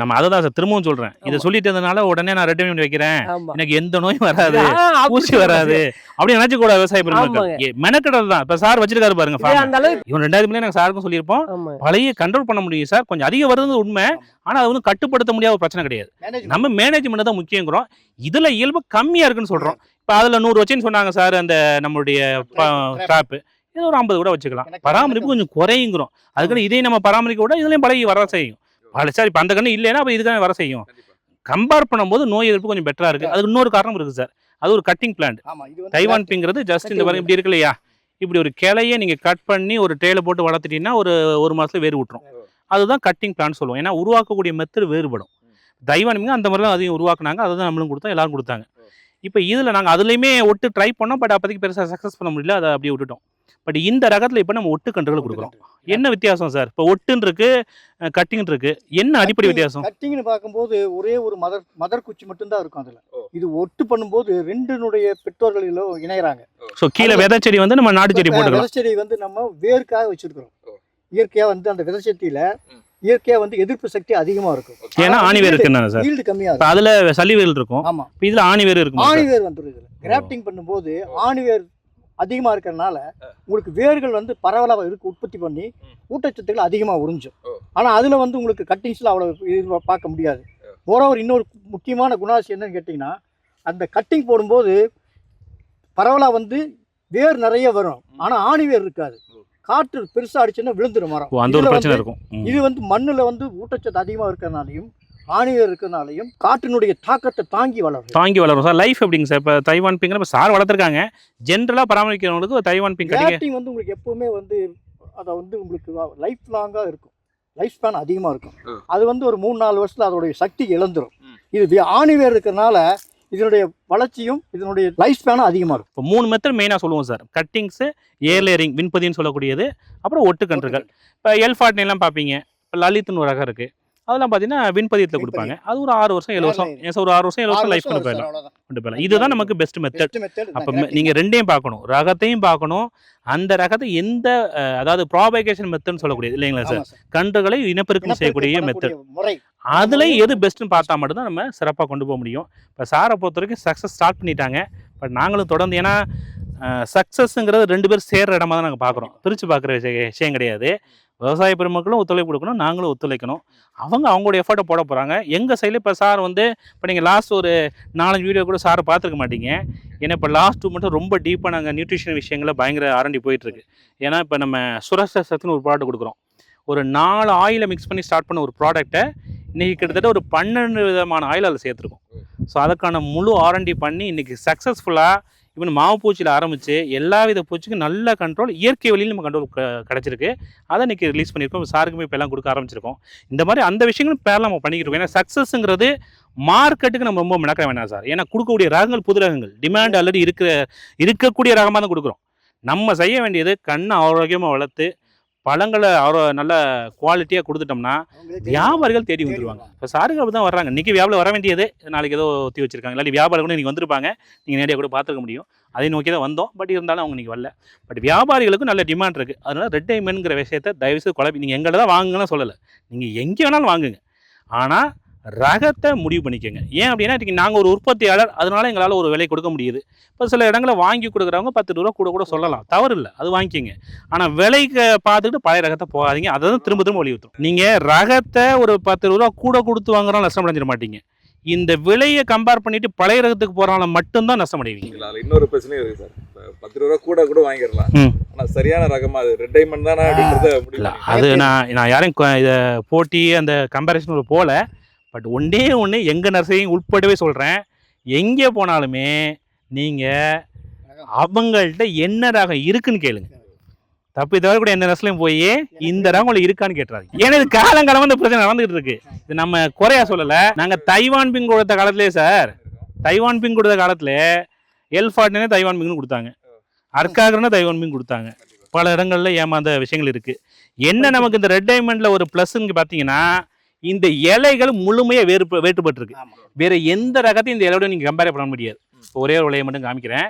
நம்ம அதை தான் சார் திரும்பவும் சொல்றேன். இதை சொல்லிட்டதுனால உடனே நான் ரெட் டைமண்ட் வைக்கிறேன், ஆமா. எனக்கு எந்த நோயும் வராது, அப்படி பூச்சி வராது அப்படின்னு நினைச்சு கூட விவசாய பெருமக்கள் மெனக்கடல் தான். இப்ப சார் வச்சிருக்காரு பாருங்க farm. அந்த அளவுக்கு இவன் 2000 நாங்க சாருக்கும் சொல்லியிருப்போம், ஆமா. பழைய கண்ட்ரோல் பண்ண முடியும் சார், கொஞ்சம் அதிகம் வருது உண்மை, ஆனா அது வந்து கட்டுப்படுத்த முடியாத ஒரு பிரச்சனை கிடையாது. நம்ம மேனேஜ்மெண்ட் தான் முக்கியங்கிறோம். இதுல இயல்பு கம்மியா இருக்குன்னு சொல்றோம். இப்ப அதுல 100 வச்சுன்னு சொன்னாங்க சார், அந்த நம்மளுடைய டிராப் இது ஒரு 50 கூட வச்சுக்கலாம். பராமரிப்பு கொஞ்சம் குறையுங்கிறோம். அதுக்கு இதே நம்ம பராமரிக்க விட இதுலயும் பழகி வர செய்யும். சார் இப்ப அந்த கண்ணு இல்லைன்னா அப்ப இதுக்கான வர செய்யும். கம்பேர் பண்ணும்போது நோய் எதிர்ப்பு கொஞ்சம் பெட்டரா இருக்கு. அதுக்கு இன்னொரு காரணம் இருக்கு சார், அது ஒரு கட்டிங் பிளான்ட். தைவான் பிங்கிறது ஜஸ்ட் இந்த பாருங்க இப்படி இருக்கு இல்லையா, இப்படி ஒரு கிளையை நீங்க கட் பண்ணி ஒரு ட்ரேல போட்டு வளர்த்துட்டீங்கன்னா ஒரு மாசத்துல வேறு விட்டுரும். அதுதான் கட்டிங் பிளான்ட் சொல்லுவோம். ஏன்னா உருவாக்கக்கூடிய மெத்தட் வேறுபடும். தைவான் பிங் அந்த மாதிரி தான் அதையும் உருவாக்குனாங்க, அதை தான் நம்மளும் கொடுத்தோம், எல்லாரும் கொடுத்தாங்க. இப்போ இதில் நாங்கள் அதுலேயுமே ஒட்டு ட்ரை பண்ணோம், பட் அப்போதைக்கு பெருசாக சக்ஸஸ் பண்ண முடியல, அதை அப்படியே விட்டுட்டோம். பட் இந்த ரகத்தில் இப்போ நம்ம ஒட்டு கன்றுகள் கொடுக்குறோம். என்ன வித்தியாசம் சார்? இப்போ ஒட்டுன்னு இருக்கு, கட்டிங் இருக்கு, என்ன அடிப்படை வித்தியாசம்? கட்டிங்னு பார்க்கும்போது ஒரே ஒரு மதர் குச்சி மட்டும்தான் இருக்கும் அதுல. இது ஒட்டு பண்ணும்போது ரெண்டுனுடைய பெற்றோர்களிலோ இணையறாங்க. ஸோ கீழே விதை செடி வந்து நம்ம நாட்டு செடி போட்டுக்கலாம். விதை செடி வந்து நம்ம வேருக்காக வச்சிருக்கிறோம். இயற்கையா வந்து அந்த விதை செடியில இயற்கையா வந்து எதிர்ப்பு சக்தி அதிகமா இருக்கும். ஏன்னா ஆணி வேர் இருக்குன்னு சார், ஈல்டு கம்மியா இருக்கும். அதுல சளி வேர் இருக்கும். ஆமா, இதுல ஆணி வேர் இருக்கும். ஆணி வேர் வந்துரும். இதுல கிராஃப்டிங் பண்ணும்போது ஆணி வேர் அதிகமா இருக்கிறதுனால உங்களுக்கு வேர்கள் வந்து பரவலாக இருக்கு, உற்பத்தி பண்ணி ஊட்டச்சத்துக்கள் அதிகமா உறிஞ்சும். ஆனா அதுல வந்து உங்களுக்கு கட்டிங்ஸ்ல அவ்வளவு பார்க்க முடியாது. மோரோவர் இன்னொரு முக்கியமான குணாசி என்னன்னு கேட்டீங்கன்னா, அந்த கட்டிங் போடும்போது பரவலா வந்து வேர் நிறைய வரும், ஆனா ஆணி வேர் இருக்காது. காற்று பெருசா அடிச்சுன்னா விழுந்துடும் மரம். அந்த ஒரு பிரச்சனை இருக்கும். இது வந்து மண்ணுல வந்து ஊட்டச்சத்து அதிகமா இருக்கிறதுனாலையும் ஆணிவேர் இருக்கிறதுனாலையும் காற்றினுடைய தாக்கத்தை தாங்கி வளரும் சார். லைஃப் எப்படிங்க சார்? இப்போ தைவான் பிங் இப்போ சார் வளர்த்துருக்காங்க, ஜென்ரலாக பராமரிக்கிறவங்களுக்கு தைவான் பிங் கிராஃப்டிங் வந்து உங்களுக்கு எப்பவுமே வந்து அதை வந்து உங்களுக்கு லைஃப் லாங்கா இருக்கும், லைஃப் ஸ்பேன் அதிகமா இருக்கும். அது வந்து ஒரு 3-4 வருஷத்துல அதோடைய சக்தி இழந்துரும். இது ஆணிவேர் இருக்கிறதுனால இதனுடைய வளர்ச்சியும் இதனுடைய லைஃப் ஸ்பேனும் அதிகமாக இருக்கும். இப்போ 3 மெத்தட் மெயினாக சொல்லுவோம் சார். கட்டிங்ஸு, ஏர்லேரிங், விண்பதின்னு சொல்லக்கூடியது, அப்புறம் ஒட்டுக்கன்றுகள். இப்போ எல்49 பார்ப்பீங்க, இப்போ லலித்னு ஒரு ரகம் இருக்குது, அதெல்லாம் பார்த்தீங்கன்னா விண்பதியத்தில் கொடுப்பாங்க. அது ஒரு 6 வருஷம் 7 வருஷம், ஒரு 6 வருஷம் 7 வருஷம் லைஃப் கொண்டு போயிடலாம். இதுதான் நமக்கு பெஸ்ட் மெத்தட். அப்போ நீங்கள் ரெண்டையும் பார்க்கணும், ரகத்தையும் பார்க்கணும், அந்த ரகத்தை எந்த அதாவது ப்ராபகேஷன் மெத்தட்னு சொல்லக்கூடியது இல்லைங்களா சார், கன்றுகளை இனப்பெருக்கம் செய்யக்கூடிய மெத்தட், அதில் எது பெஸ்ட்டுன்னு பார்த்தா மட்டும்தான் நம்ம சிறப்பாக கொண்டு போக முடியும். இப்போ சாரை பொறுத்த வரைக்கும் சக்ஸஸ் ஸ்டார்ட் பண்ணிட்டாங்க. பட் நாங்களும் தொடர்ந்து, ஏன்னா சக்ஸஸ்ங்கிறது 2 பேர் சேர்ற இடமா தான் நாங்கள் பார்க்குறோம், பிரித்து பார்க்குற விஷயம் கிடையாது. விவசாய பெருமக்களும் ஒத்துழைப்பு கொடுக்கணும், நாங்களும் ஒத்துழைக்கணும். அவங்களுடைய எஃபர்ட்டை போட போகிறாங்க. எங்கள் சைடில் இப்போ சார் வந்து இப்போ நீங்கள் லாஸ்ட் ஒரு 4-5 வீடியோ கூட சாரை பார்த்துருக்க மாட்டீங்க. ஏன்னா இப்போ லாஸ்ட் 2 மட்டும் ரொம்ப டீப்பாக நாங்கள் நியூட்ரிஷன் விஷயங்களை பயங்கர ஆரண்டி போயிட்டுருக்கு. ஏன்னா இப்போ நம்ம சுரசத்துன்னு ஒரு ப்ராடக்ட் கொடுக்குறோம். ஒரு 4 ஆயிலை மிக்ஸ் பண்ணி ஸ்டார்ட் பண்ண ஒரு ப்ராடக்ட்டை இன்றைக்கி கிட்டத்தட்ட ஒரு 12 விதமான ஆயில் அதில் சேர்த்துருக்கோம். ஸோ அதுக்கான முழு ஆரண்டி பண்ணி இன்றைக்கி சக்ஸஸ்ஃபுல்லாக இவன் மாவு பூச்சியில் ஆரம்பித்து எல்லா வித பூச்சிக்கும் நல்ல கண்ட்ரோல், இயற்கை வழியில் நம்ம கண்ட்ரோல் கிடச்சிருக்கு. அதை இன்றைக்கி ரிலீஸ் பண்ணியிருக்கோம். சாருக்குமே இப்போ எல்லாம் கொடுக்க ஆரம்பிச்சிருக்கோம். இந்த மாதிரி அந்த விஷயங்களும் பேரெல்லாம் நம்ம பண்ணிக்கிட்டு இருக்கோம். ஏன்னா சக்ஸஸ்ங்கிறது மார்க்கெட்டுக்கு நம்ம ரொம்ப மெனக்க வேணாம் சார். ஏன்னா கொடுக்கக்கூடிய ரகங்கள் புது ரகங்கள், டிமாண்ட் ஆல்ரெடி இருக்கக்கூடிய ரகமாக தான் கொடுக்குறோம். நம்ம செய்ய வேண்டியது கண்ணை ஆரோக்கியமாக வளர்த்து பழங்களை நல்ல குவாலிட்டியாக கொடுத்துட்டோம்னா வியாபாரிகள் தேடி வந்துடுவாங்க. இப்போ சாருக்கு அப்படி தான் வர்றாங்க. இன்றைக்கி வியாபாரம் வர வேண்டியது நாளைக்கு ஏதோ ஒத்தி வச்சிருக்காங்க, இல்லாட்டி வியாபாரம் கூட இன்றைக்கி வந்திருப்பாங்க, நீங்கள் நேரடியாக கூட பார்த்துக்க முடியும். அதை நோக்கி தான் வந்தோம். பட் இருந்தாலும் அவங்க இன்றைக்கி வரல. பட் வியாபாரிகளுக்கும் நல்ல டிமாண்ட் இருக்குது. அதனால் ரெட் டைமண்ட்ங்கிற விஷயத்தை தயவுசெய்து குழப்பி, நீங்கள் எங்களை தான் வாங்குங்கன்னு சொல்லலை, நீங்கள் எங்கே வேணாலும் வாங்குங்க, ஆனால் ரகத்தை முடிவு பண்ணிக்கோங்க. ஏன் அப்படின்னா இன்றைக்கி நாங்கள் ஒரு உற்பத்தியாளர், அதனால எங்களால் ஒரு விலை கொடுக்க முடியுது. இப்போ சில இடங்களில் வாங்கி கொடுக்குறவங்க 10 ரூபா கூட சொல்லலாம், தவறு இல்லை, அது வாங்கிக்கோங்க. ஆனால் விலைக்கு பார்த்துக்கிட்டு பழைய ரகத்தை போகாதீங்க. அதை தான் திரும்ப வலியுறுத்தும். நீங்கள் ரகத்தை ஒரு 10 ரூபா கூட கொடுத்து வாங்குறோம் நஷ்டம் அடைஞ்சிட மாட்டீங்க. இந்த விலையை கம்பேர் பண்ணிட்டு பழைய ரகத்துக்கு போகிறனால மட்டும்தான் நஷ்டம் அடைவீங்க. இன்னொரு பிரச்சனையும் இருக்குது சார். 10 ரூபா கூட வாங்கிடலாம், ஆனால் சரியான ரகமாக அது ரெட் டைமண்ட் தானே அப்படின்றத முடியல. அது நான் யாரையும் இதை போட்டி அந்த கம்பேரிசன் போல, பட் ஒன்றே எங்கள் நர்சரியும் உட்படவே சொல்கிறேன், எங்கே போனாலுமே நீங்கள் அவங்கள்ட்ட என்ன ரகம் இருக்குன்னு கேளுங்க. தப்பி தவிர கூட எந்த நர்சரியும் போய் இந்த ரகம் உங்களுக்கு இருக்கான்னு கேட்டுறாங்க. ஏன்னா இது காலங்காலமாக இந்த பிரச்சனை நடந்துகிட்டு இருக்கு. இது நம்ம குறையா சொல்லலை. நாங்கள் தைவான் பிங் கொடுத்த காலத்திலே சார், தைவான் பிங் கொடுத்த காலத்தில் எல்49 தைவான் பிங்னு கொடுத்தாங்க, அர்க்காகர்னு தைவான் பிங் கொடுத்தாங்க. பல இடங்களில் ஏமாந்த விஷயங்கள் இருக்குது. என்ன நமக்கு இந்த ரெட் டைமண்டில் ஒரு ப்ளஸ்ன்னு பார்த்தீங்கன்னா, இந்த இலைகள் முழுமையாக வேறுபட்டிருக்கு. வேற எந்த ரகத்தையும் இந்த இலையோட நீங்கள் கம்பேர் பண்ண முடியாது. இப்போ ஒரே ஒரு இலையை மட்டும் காமிக்கிறேன்.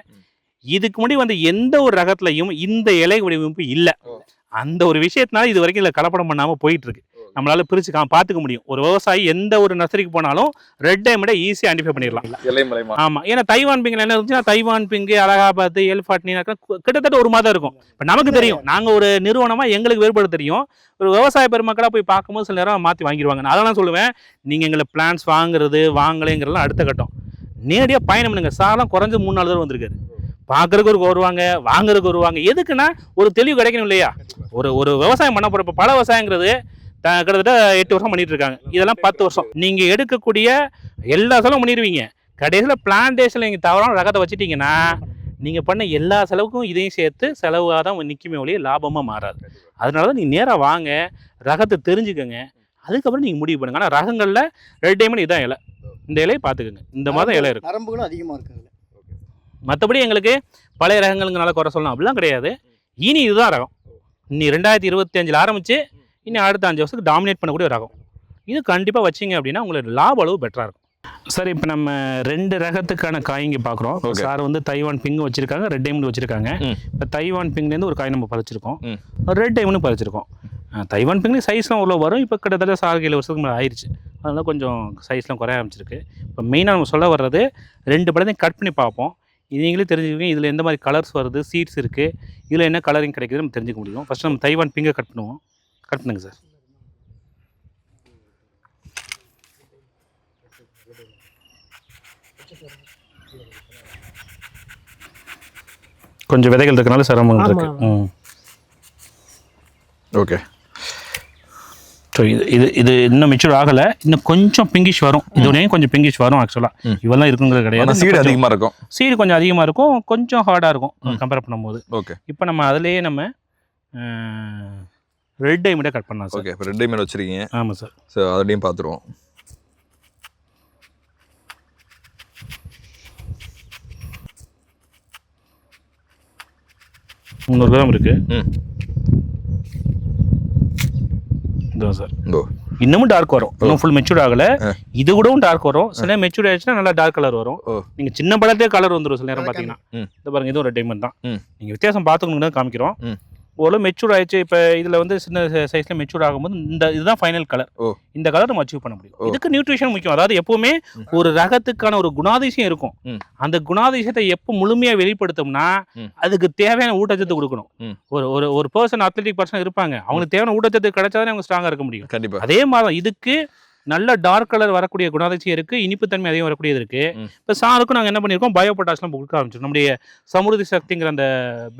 இதுக்கு முன்னாடி வந்து எந்த ஒரு ரகத்துலையும் இந்த இலை வடிவமைப்பு இல்லை. அந்த ஒரு விஷயத்தினால இது வரைக்கும் இல்லை கலப்படம் பண்ணாமல் போயிட்டு இருக்கு. நம்மளால பிரித்து பார்த்துக்க முடியும். ஒரு விவசாயி எந்த ஒரு நர்சரிக்கு போனாலும் ரெட் டைமண்டை ஈஸியாக ஐடென்டிஃபை பண்ணிடலாம். ஆமாம், ஏன்னா தைவான் பிங்கில் என்ன இருந்துச்சுன்னா தைவான் பிங்கு, அலகாபாத், எல்ஃபாட்னி கிட்டத்தட்ட ஒரு மாதிரி இருக்கும். இப்போ நமக்கு தெரியும், நாங்கள் ஒரு நிறுவனமாக எங்களுக்கு வேறுபாடு தெரியும். ஒரு விவசாய பெருமக்களாக போய் பார்க்கும்போது சில நேரம் மாற்றி வாங்கிடுவாங்க. நான் அதெல்லாம் சொல்லுவேன், நீங்கள் எங்களை பிளான்ஸ் வாங்குறது வாங்கலைங்கிறதுலாம் அடுத்த கட்டம். நேரடியாக பயணம் பண்ணுங்க. சார்லாம் குறைஞ்சு 3-4 தடவை வந்திருக்காரு. பார்க்கறதுக்கு வருவாங்க, வாங்குறதுக்கு வருவாங்க. எதுக்குன்னா ஒரு தெளிவு கிடைக்கணும் இல்லையா? ஒரு விவசாயம் பண்ண போகிறப்ப பல விவசாயங்கிறது கிட்டத்தட்ட 8 வருஷம் பண்ணிட்டு இருக்காங்க. இதெல்லாம் 10 வருஷம். நீங்கள் எடுக்கக்கூடிய எல்லா செலவும் பண்ணிடுவீங்க. கடைசியில் பிளான்டேஷனில் நீங்கள் தவறான ரகத்தை வச்சுட்டீங்கன்னா நீங்கள் பண்ண எல்லா செலவுக்கும் இதையும் சேர்த்து செலவாக தான் நிற்குமே ஒழிய லாபமாக மாறாது. அதனால தான் நீங்கள் நேராக வாங்க, ரகத்தை தெரிஞ்சுக்கோங்க, அதுக்கப்புறம் நீங்கள் முடிவு பண்ணுங்க. ஆனால் ரகங்களில் ரெட் டைமண்ட் இதான் இலை, இந்த இலையை பார்த்துக்கோங்க. இந்த மாதிரி தான் இலை இருக்கும். நரம்புகளும் அதிகமாக இருக்குது. மற்றபடி எங்களுக்கு பழைய ரகங்களுங்கனால குறை சொல்லலாம் அப்படிலாம் கிடையாது. இனி இதுதான் ரகம். இனி 2025 ஆரம்பித்து இனி அடுத்த 5 வருஷத்துக்கு டாமினேட் பண்ணக்கூடிய ரகம். இது கண்டிப்பாக வச்சிங்க அப்படின்னா உங்களுக்கு லாப அளவு பெட்டராக இருக்கும். சார், இப்போ நம்ம 2 ரகத்துக்கான காய் இங்கே பார்க்குறோம். சார் வந்து தைவான் பிங்கு வச்சுருக்காங்க, ரெட் டைமண்ட் வச்சுருக்காங்க. இப்போ தைவான் பிங்லேருந்து ஒரு காய் நம்ம பறிச்சிருக்கோம், ரெட் டைமண்டும் பறிச்சிருக்கோம். தைவான் பிங்கு சைஸ்லாம் உள்ள வரும். இப்போ கிட்டத்தட்ட 7 வருஷத்துக்கு மேலே ஆயிடுச்சு. அதனால் கொஞ்சம் சைஸ்லாம் குறைய ஆரம்பிச்சிருக்கு. இப்போ மெயினாக நம்ம சொல்ல வர்றது 2 பழத்தையும் கட் பண்ணி பார்ப்போம். இது நீங்களே தெரிஞ்சுக்குவீங்க, இதில் எந்த மாதிரி கலர்ஸ் வருது, சீட்ஸ் இருக்குது, இதில் என்ன கலரிங் கிடைக்குது நம்ம தெரிஞ்சுக்க முடியும். ஃபஸ்ட்டு நம்ம தைவான் பிங்கை கட் பண்ணுவோம். கட் பண்ணுங்க சார். கொஞ்சம் விதைகள் இருக்கனால சிரமம் இருக்கு. ஓகே. ஸோ இது இன்னும் மெச்சூர் ஆகலை, இன்னும் கொஞ்சம் பிங்கிஷ் வரும். இதோடையும் கொஞ்சம் பிங்கிஷ் வரும். ஆக்சுவலாக இவெல்லாம் இருக்குங்கிறது கிடையாது. சீடு அதிகமாக இருக்கும், சீடு கொஞ்சம் அதிகமாக இருக்கும், கொஞ்சம் ஹார்டாக இருக்கும் கம்பேர் பண்ணும்போது. ஓகே. இப்போ நம்ம அதிலேயே நம்ம ரெட் டைமண்டை கட் பண்ணலாம் சார். ஓகே, இப்போ ரெட் டைமண்ட் வச்சுருக்கீங்க. ஆமாம் சார். ஸோ அதையும் பார்த்துருவோம். $300 இருக்கு. இதுதான் சார். இன்னமும் டார்க் வரும், இன்னும் ஃபுல் மெச்சூர்ட் ஆகலை. இது கூடவும் டார்க் வரும். சில மெச்சூர்ட் ஆயிடுச்சுன்னா நல்லா டார்க் கலர் வரும். நீங்கள் சின்ன பழத்தே கலர் வந்துடும் சில நேரம் பார்த்தீங்கன்னா. இந்த பாருங்க, இதுவும் ரெட் டைமண்ட் தான். நீங்கள் வித்தியாசம் பார்த்துக்கணுன்னு தான் காமிக்கிறோம். ஓரளவு மெச்சூர் ஆயிடுச்சு. இப்போ இதில் வந்து சின்ன சைஸில் மெச்சூர் ஆகும்போது இதுதான் ஃபைனல் கலர். இந்த கலர் நம்ம அச்சீவ் பண்ண முடியும். இதுக்கு நியூட்ரிஷன் முக்கியம். அதாவது எப்பவுமே ஒரு ரகத்துக்கான ஒரு குணாதிசயம் இருக்கும். அந்த குணாதிசயத்தை எப்போ முழுமையாக வெளிப்படுத்தோம்னா அதுக்கு தேவையான ஊட்டச்சத்து கொடுக்கணும். ஒரு பர்சன் அத்லெட்டிக் பர்சன் இருப்பாங்க, அவங்களுக்கு தேவையான ஊட்டச்சத்து கிடைச்சாதான் அவங்க ஸ்ட்ராங்காக இருக்க முடியும். கண்டிப்பாக அதே மாதிரி இதுக்கு நல்ல டார்க் கலர் வரக்கூடிய குணாதிசயம் இருக்குது, இனிப்புத்தன்மை அதிகம் வரக்கூடியது இருக்குது. இப்போ சாருக்கும் நாங்கள் என்ன பண்ணியிருக்கோம், பயோ பொட்டாஷ்லாம் கொடுக்க ஆரம்பிச்சிடும். நம்முடைய சமுர்தி சக்திங்கிற அந்த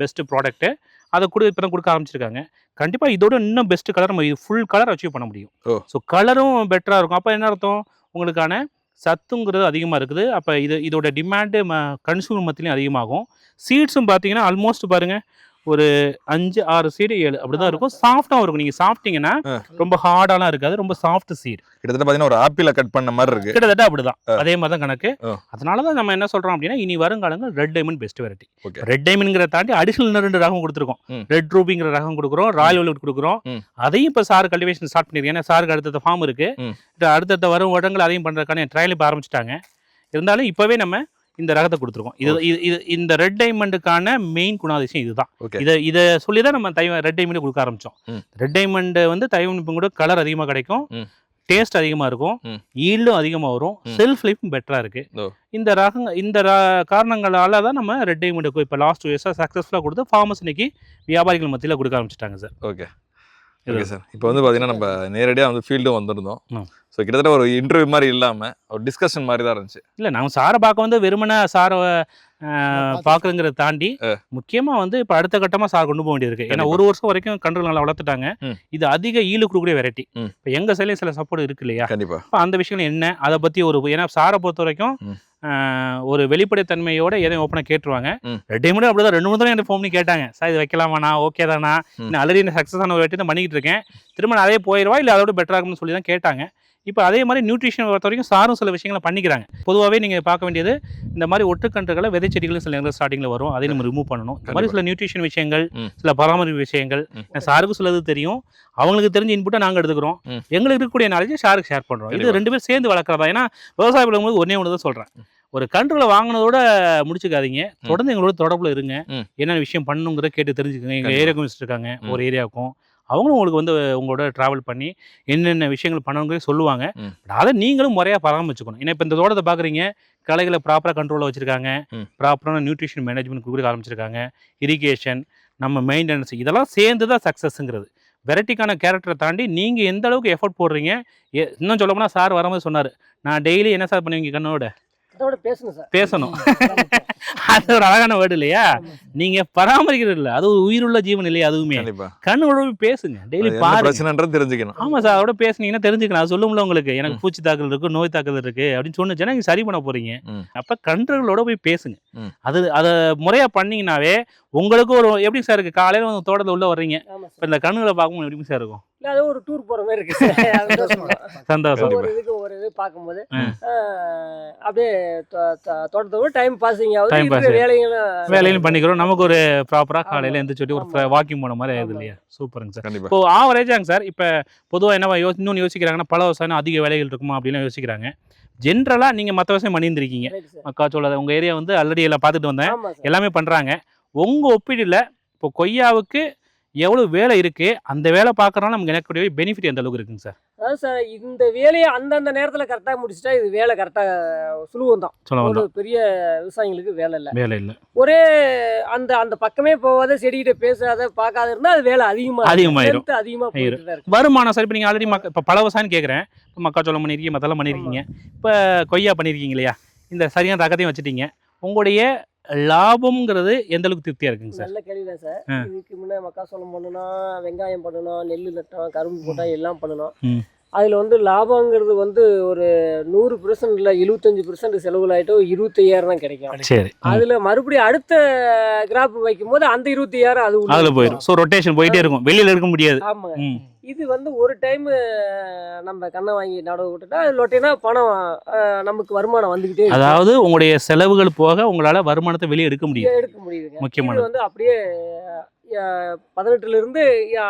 பெஸ்ட் ப்ராடக்ட்டு அதை இப்போ தான் கொடுக்க ஆரம்பிச்சிருக்காங்க. கண்டிப்பாக இதோட இன்னும் பெஸ்ட் கலர் நம்ம இது ஃபுல் கலர் அச்சீவ் பண்ண முடியும். ஸோ கலரும் பெட்டராக இருக்கும். அப்போ என்ன அர்த்தம், உங்களுக்கான சத்துங்கிறது அதிகமாக இருக்குது. அப்போ இதோட டிமாண்டு கன்சூமர் மத்தியிலையும் அதிகமாகும். சீட்ஸும் பார்த்தீங்கன்னா ஆல்மோஸ்ட் பாருங்கள், ஒரு 5-6 சீடு 7 அப்படிதான் இருக்கும். சாஃப்டாகவும் இருக்கும். நீங்கள் சாப்பிட்டீங்கன்னா ரொம்ப ஹார்டாலாம் இருக்காது, ரொம்ப சாஃப்ட் சீடு. கிட்டத்தட்ட பார்த்தீங்கன்னா ஒரு ஆப்பிளை கட் பண்ண மாதிரி இருக்கு. கிட்டத்தட்ட அப்படிதான், அதே மாதிரி தான் கணக்கு. அதனால தான் நம்ம என்ன சொல்கிறோம் அப்படின்னா, இனி வருங்காலங்கள் red diamond best variety. Red டைமண்ட்ங்கிற தாண்டி அடிஷனல் 2 ரகம் கொடுத்துருக்கோம். ரெட் ரூபிங்கிற ரகம் கொடுக்குறோம், ராயல் வெல்வெட் கொடுக்குறோம். அதையும் இப்போ சார் கல்டிவேஷன் ஸ்டார்ட் பண்ணிருக்கேன். ஏன்னா சாருக்கு அடுத்த ஃபார்ம் இருக்கு. அடுத்த வரும் வருடங்கள் அதையும் பண்ணுறதுக்கான ட்ரையல் இப்போ ஆரம்பிச்சிட்டாங்க. இருந்தாலும் இப்போவே நம்ம இந்த ரகத்தை கொடுத்துருக்கோம். இது இந்த ரெட் டைமண்டுக்கான மெயின் குணாதிசயம் இதுதான். இதை சொல்லி தான் நம்ம ரெட் டைமண்ட் கொடுக்க ஆரம்பிச்சோம். ரெட் டைமண்ட் வந்து தைவான் பிங்க் கூட கலர் அதிகமாக கிடைக்கும், டேஸ்ட் அதிகமாக இருக்கும், ஈல்டும் அதிகமாக வரும், செல்ஃப் லைஃபும் பெட்டராக இருக்குது. இந்த காரணங்களால தான் நம்ம ரெட் டைமண்டுக்கு இப்போ லாஸ்ட் 2 இயர்ஸாக சக்ஸஸ்ஃபுல்லாக கொடுத்து ஃபார்மர்ஸ் இன்னைக்கு வியாபாரிகள் மத்தியில் கொடுக்க ஆரம்பிச்சிட்டாங்க சார். Okay sir. இப்போ வந்து பார்த்தீங்கன்னா நம்ம நேரடியாக வந்து ஃபீல்டும் வந்திருந்தோம். ஸோ கிட்டத்தட்ட ஒரு இன்டர்வியூ மாதிரி இல்லாமல் ஒரு டிஸ்கஷன் மாதிரி தான் இருந்துச்சு. இல்லை, நாங்கள் சாரை பார்க்க வந்து வெறுமனே சாரை பார்க்குறங்கிறத தாண்டி முக்கியமாக வந்து இப்போ அடுத்த கட்டமாக சார் கொண்டு போக வேண்டியிருக்கு. ஏன்னா 1 வருஷம் வரைக்கும் கன்றுகள் நல்லா வளர்த்துட்டாங்க. இது அதிக ஈடு கொடுக்கக்கூடிய வெரைட்டி. இப்போ எங்கள் சைட்லேயும் சில சப்போர்ட் இருக்கு இல்லையா? கண்டிப்பாக. இப்போ அந்த விஷயங்கள் என்ன, அதை பற்றி ஏன்னா சாரை பொறுத்த வரைக்கும் ஒரு வெளிப்படைத்தன்மையோட எதையும் ஓப்பனாக கேட்டுருவாங்க. ரெட் டைமண்ட் அப்படிதான் 2-3 தடவை எனக்கு ஃபோன் பண்ணி கேட்டாங்க, சார் இது வைக்கலாமாண்ணா, ஓகே தானா, நான் ஆல்ரெடி என்ன சக்ஸஸ் ஆன ஒரு வெரைட்டி தான் பண்ணிக்கிட்டு இருக்கேன், திரும்ப அதே போயிடுவா இல்லை அதோட பெட்டராக இருக்கும்னு சொல்லி தான் கேட்டாங்க. இப்போ அதே மாதிரி நியூட்ரிஷன் பொறுத்த வரைக்கும் சாரும் சில விஷயங்களை பண்ணிக்கிறாங்க. பொதுவாகவே நீங்கள் பார்க்க வேண்டியது, இந்த மாதிரி ஒட்டுக்கன்றுகளை விதைச்செடிகளும் சில நேரங்கள் ஸ்டார்டிங்கில் வரும், அதையும் நம்ம ரிமூவ் பண்ணணும். இந்த மாதிரி சில நியூட்ரிஷன் விஷயங்கள், சில பராமரிப்பு விஷயங்கள் சாருக்கு சிலது தெரியும், அவங்களுக்கு தெரிஞ்ச இன்புட்டை நாங்கள் எடுத்துக்கிறோம், எங்களுக்கு இருக்கக்கூடிய நாலேஜை சாருக்கு ஷேர் பண்ணுறோம். இது 2 பேரும் சேர்ந்து வளர்க்குறதா. ஏன்னா விவசாயம் பண்ணும்போது ஒன்று தான் சொல்கிறேன், ஒரு கன்றுகளை வாங்கினதோட முடிச்சுக்காதீங்க, தொடர்ந்து எங்களோட தொடர்பில் இருங்க. என்ன விஷயம் பண்ணுங்கிறத கேட்டு தெரிஞ்சுக்கோங்க. எங்கள் ஏரியா கமிஷன் இருக்காங்க ஒரு ஏரியாவுக்கும், அவங்களும் உங்களுக்கு வந்து உங்களோட ட்ராவல் பண்ணி என்னென்ன விஷயங்கள் பண்ணணுங்கிறத சொல்லுவாங்க. அதை நீங்களும் முறையாக பராமரிச்சுக்கணும். ஏன்னா இப்போ இந்த தோட்டத்தை பார்க்குறீங்க, களைகளை ப்ராப்பராக கண்ட்ரோலில் வச்சுருக்காங்க, ப்ராப்பரான நியூட்ரிஷன் மேனேஜ்மெண்ட் கொடுக்க ஆரம்பிச்சிருக்காங்க, இரிகேஷன், நம்ம மெயின்டெனன்ஸ், இதெல்லாம் சேர்ந்து தான் சக்ஸஸ்ங்கிறது. வெரைட்டிக்கான கேரக்டரை தாண்டி நீங்கள் எந்த அளவுக்கு எஃபர்ட் போடுறீங்க. இன்னும் சொல்ல போனால் சார் வரும்போது சொன்னார், நான் டெய்லி என்ன சார் பண்ணுவீங்க கண்ணோட பேசணும். அது ஒரு அழகான வேர்டு இல்லையா? நீங்க பராமரிக்கிறது இல்லை, அது ஒரு உயிருள்ள ஜீவன் இல்லையா? அதுவுமே கண்ணோட பேசுங்க, டெய்லி பாருங்க, தெரிஞ்சுக்கணும். ஆமா சார், அதோட பேசுனீங்கன்னா தெரிஞ்சுக்கலாம். அது சொல்லும்ல உங்களுக்கு, எனக்கு பூச்சி தாக்குதல் இருக்கு, நோய் தாக்குதல் இருக்கு அப்படின்னு சொன்னுச்சுன்னா நீங்க சரி பண்ண போறீங்க. அப்ப கன்றுகளோட போய் பேசுங்க. அதை முறையா பண்ணீங்கன்னாவே உங்களுக்கு ஒரு எப்படி சார் இருக்கு, காலையில வந்து தோட்டத்துல உள்ள வர்றீங்க, இப்ப இந்த கண்ணுகளை பார்க்கும்போது எப்படி சார் இருக்கும்? அது ஒரு டூர் போற மாதிரி இருக்கு. சந்தோஷம். ஒரு இது பார்க்கும்போது அப்படியே தோட்டத்தோட டைம் பாசிங் ஆகுது, வேலையும் பண்ணிக்கிறோம். நமக்கு ஒரு ப்ராப்பரா காலையில எந்திரிச்சு ஒரு வாக்கிங் போன மாதிரி ஆகுது இல்லையா? சூப்பருங்க சார். இப்போ ஆவரேஜாங்க சார், இப்போ பொதுவாக என்ன இன்னொன்று யோசிக்கிறாங்கன்னா, பல விவசாயம் அதிக வேலைகள் இருக்குமா அப்படின்னு யோசிக்கிறாங்க. ஜென்ரலா நீங்க மற்ற விவசாயம் பண்ணியிருந்திருக்கீங்க, மக்காச்சோளம் உங்க ஏரியா வந்து ஆல்ரெடி எல்லாம் பார்த்துட்டு வந்தேன், எல்லாமே பண்றாங்க. உங்க ஒப்பீடுல இப்போ கொய்யாவுக்கு எவ்வளவு வேலை இருக்கு, அந்த வேலை பார்க்கறனால நமக்கு எனக்கு பெனிஃபிட் எந்த அளவுக்கு இருக்குங்க சார்? அதாவது சார், இந்த வேலையை அந்தந்த நேரத்தில் கரெக்டாக முடிச்சுட்டா இது வேலை கரெக்டாக சுலுவம் தான். ஒரு பெரிய விவசாயிகளுக்கு வேலை இல்லை. ஒரே அந்த அந்த பக்கமே போகாத, செடிகிட்ட பேசாத, பார்க்காத இருந்தால் அது வேலை அதிகமாக வருமானம். சார் இப்போ நீங்கள் ஆல்ரெடி இப்போ பல விவசாயம் கேட்குறேன், இப்போ மக்காச்சோளம் பண்ணியிருக்கீங்க, மற்றெல்லாம் பண்ணியிருக்கீங்க, இப்போ கொய்யா பண்ணியிருக்கீங்க இல்லையா? இந்த சரியான ரகத்தையும் வச்சுட்டீங்க. உங்களுடைய லாபம்ங்கிறது எந்த அளவுக்கு திருப்தியா இருக்குங்க சார்? நல்ல கேள்வி தான் சார். இதுக்கு முன்னே மக்காச்சோளம் பண்ணணும், வெங்காயம் பண்ணணும், நெல் நட்டோம், கரும்பு போட்டோம், எல்லாம் பண்ணணும். அதில் வந்து லாபங்கிறது வந்து ஒரு 100% இல்லை 75% செலவுலாயிட்டு 25,000 தான் கிடைக்கும். சரி, அதில் மறுபடியும் அடுத்த கிராப் வைக்கும் போது அந்த 25,000 அதில் போயிடும். ஸோ ரொட்டேஷன் போயிட்டே இருக்கும், வெளியில் எடுக்க முடியாது. ஆமாங்க. இது வந்து ஒரு டைம் நம்ம கண்ணை வாங்கி நடவு விட்டுட்டா லொட்டினா பணம் நமக்கு வருமானம் வந்துக்கிட்டே. அதாவது உங்களுடைய செலவுகள் போக உங்களால் வருமானத்தை வெளியே எடுக்க முடியுதுங்க. முக்கியமானது வந்து அப்படியே 18 இருந்து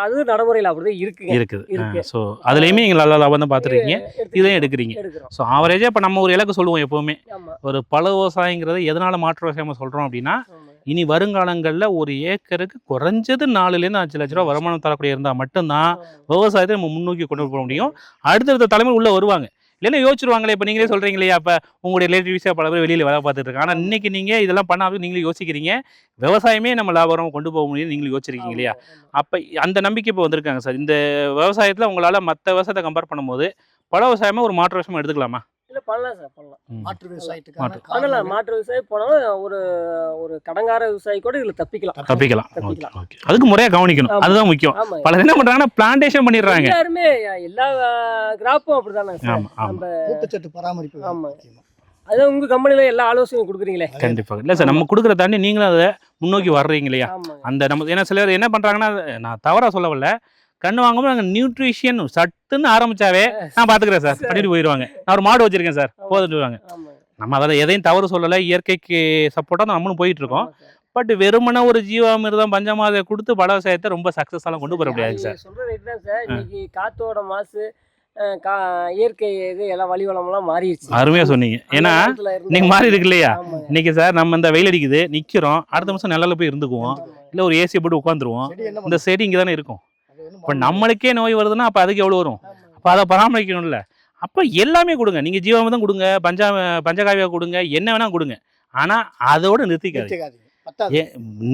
அது நடைமுறையில் அப்படிதான் இருக்குது. ஸோ அதுலேயுமே நீங்கள் நல்ல லாபம் தான் பார்த்துருக்கீங்க, இதையும் எடுக்கிறீங்க. ஸோ ஆவரேஜாக இப்போ நம்ம ஒரு இலக்கு சொல்லுவோம் எப்போவுமே, ஒரு பல விவசாயங்கிறது எதனால் மாற்று விவசாயம் சொல்கிறோம் அப்படின்னா, இனி வருங்காலங்களில் ஒரு ஏக்கருக்கு குறைஞ்சது 4,000 5 லட்ச ரூபா வருமானம் தரக்கூடிய இருந்தால் மட்டும்தான் விவசாயத்தை நம்ம முன்னோக்கி கொண்டு போக முடியும். அடுத்தடுத்த தலைமை உள்ளே வருவாங்க, இல்லைன்னா யோசிச்சிருவாங்களே. இப்போ நீங்களே சொல்கிறீங்க இல்லையா, அப்போ உங்களுடைய ரிலேட்டிவ்ஸாக பல பேர் வெளியில் வேலை பார்த்துட்டு இருக்காங்க. ஆனால் இன்றைக்கி நீங்கள் இதெல்லாம் பண்ணாமல் நீங்களே யோசிக்கிறீங்க, விவசாயமே நம்ம லாபம் கொண்டு போக முடியும் நீங்களும் யோசிச்சிருக்கீங்க இல்லையா? அப்போ அந்த நம்பிக்கை இப்போ வந்திருக்காங்க சார். இந்த விவசாயத்தில் உங்களால் மற்ற விவசாயத்தை கம்பேர் பண்ணும்போது பல விவசாயமாக ஒரு மாற்று விவசாயம் எடுத்துக்கலாமா? இல்லை, பண்ணலாம் சார், பண்ணலாம். மாற்று விவசாயத்துக்கு பண்ணலாம். மாற்று விவசாயம் போனாலும் ஒரு கடங்கார விவசாயி கூட இதில் தப்பிக்கலாம். அதுக்கு முறையாக கவனிக்கணும், அதுதான் முக்கியம். பல என்ன பண்ணுறாங்கன்னா பிளான்டேஷன் பண்ணிடுறாங்க. எல்லாருமே எல்லா கிராப்பும் அப்படிதானே சார். நம்ம ஊட்டச்சத்து பராமரிப்பு. ஆமாம், அதான் உங்கள் கம்பெனியில் எல்லா ஆலோசனையும் கொடுக்குறீங்களே. கண்டிப்பாக. இல்லை சார், நம்ம கொடுக்குற தாண்டி நீங்களும் அதை முன்னோக்கி வர்றீங்க இல்லையா? அந்த நம்ம ஏன்னா சிலர் என்ன பண்ணுறாங்கன்னா, நான் தவறாக சொல்லவில்லை, கண்ணு வாங்கும்போது நாங்கள் நியூட்ரிஷியன் சட்டுன்னு ஆரம்பிச்சாவே நான் பார்த்துக்கிறேன் சார் பண்ணிட்டு போயிடுவாங்க. நான் ஒரு மாடு வச்சிருக்கேன் சார் போதுட்டுவாங்க. நம்ம அதை எதையும் தவறு சொல்லலை, இயற்கைக்கு சப்போர்ட்டாக நம்மளும் போயிட்டு இருக்கோம். பட் வெறுமன ஒரு ஜீவாமிர்தம் பஞ்சமாதை கொடுத்து பல விவசாயத்தை ரொம்ப சக்ஸஸ்ஃபுல்லாக கொண்டு போக முடியாது சார். சொல்கிறது ரைட் தான் சார். இன்னைக்கு காத்தோட மாசு, இயற்கை இது எல்லாம் வழி வளமெல்லாம் மாறிடுச்சு. அருமையாக சொன்னீங்க. ஏன்னா இன்னைக்கு மாறி இருக்கு இல்லையா? இன்னைக்கு சார் நம்ம இந்த வெயில் அடிக்குது நிற்கிறோம், அடுத்த நிமிஷம் நிழல்ல போய் இருந்துக்குவோம், இல்லை ஒரு ஏசியை போட்டு உட்காந்துருவோம். இந்த செடி இங்கே தானே இருக்கும். இப்போ நம்மளுக்கே நோய் வருதுன்னா அப்போ அதுக்கு எவ்வளோ வரும்? அப்போ அதை பராமரிக்கணும்ல. அப்போ எல்லாமே கொடுங்க, நீங்கள் ஜீவாமிர்தம் கொடுங்க, பஞ்சகாவியா கொடுங்க, என்ன வேணால் கொடுங்க. ஆனால் அதோட நிறுத்திக்காது.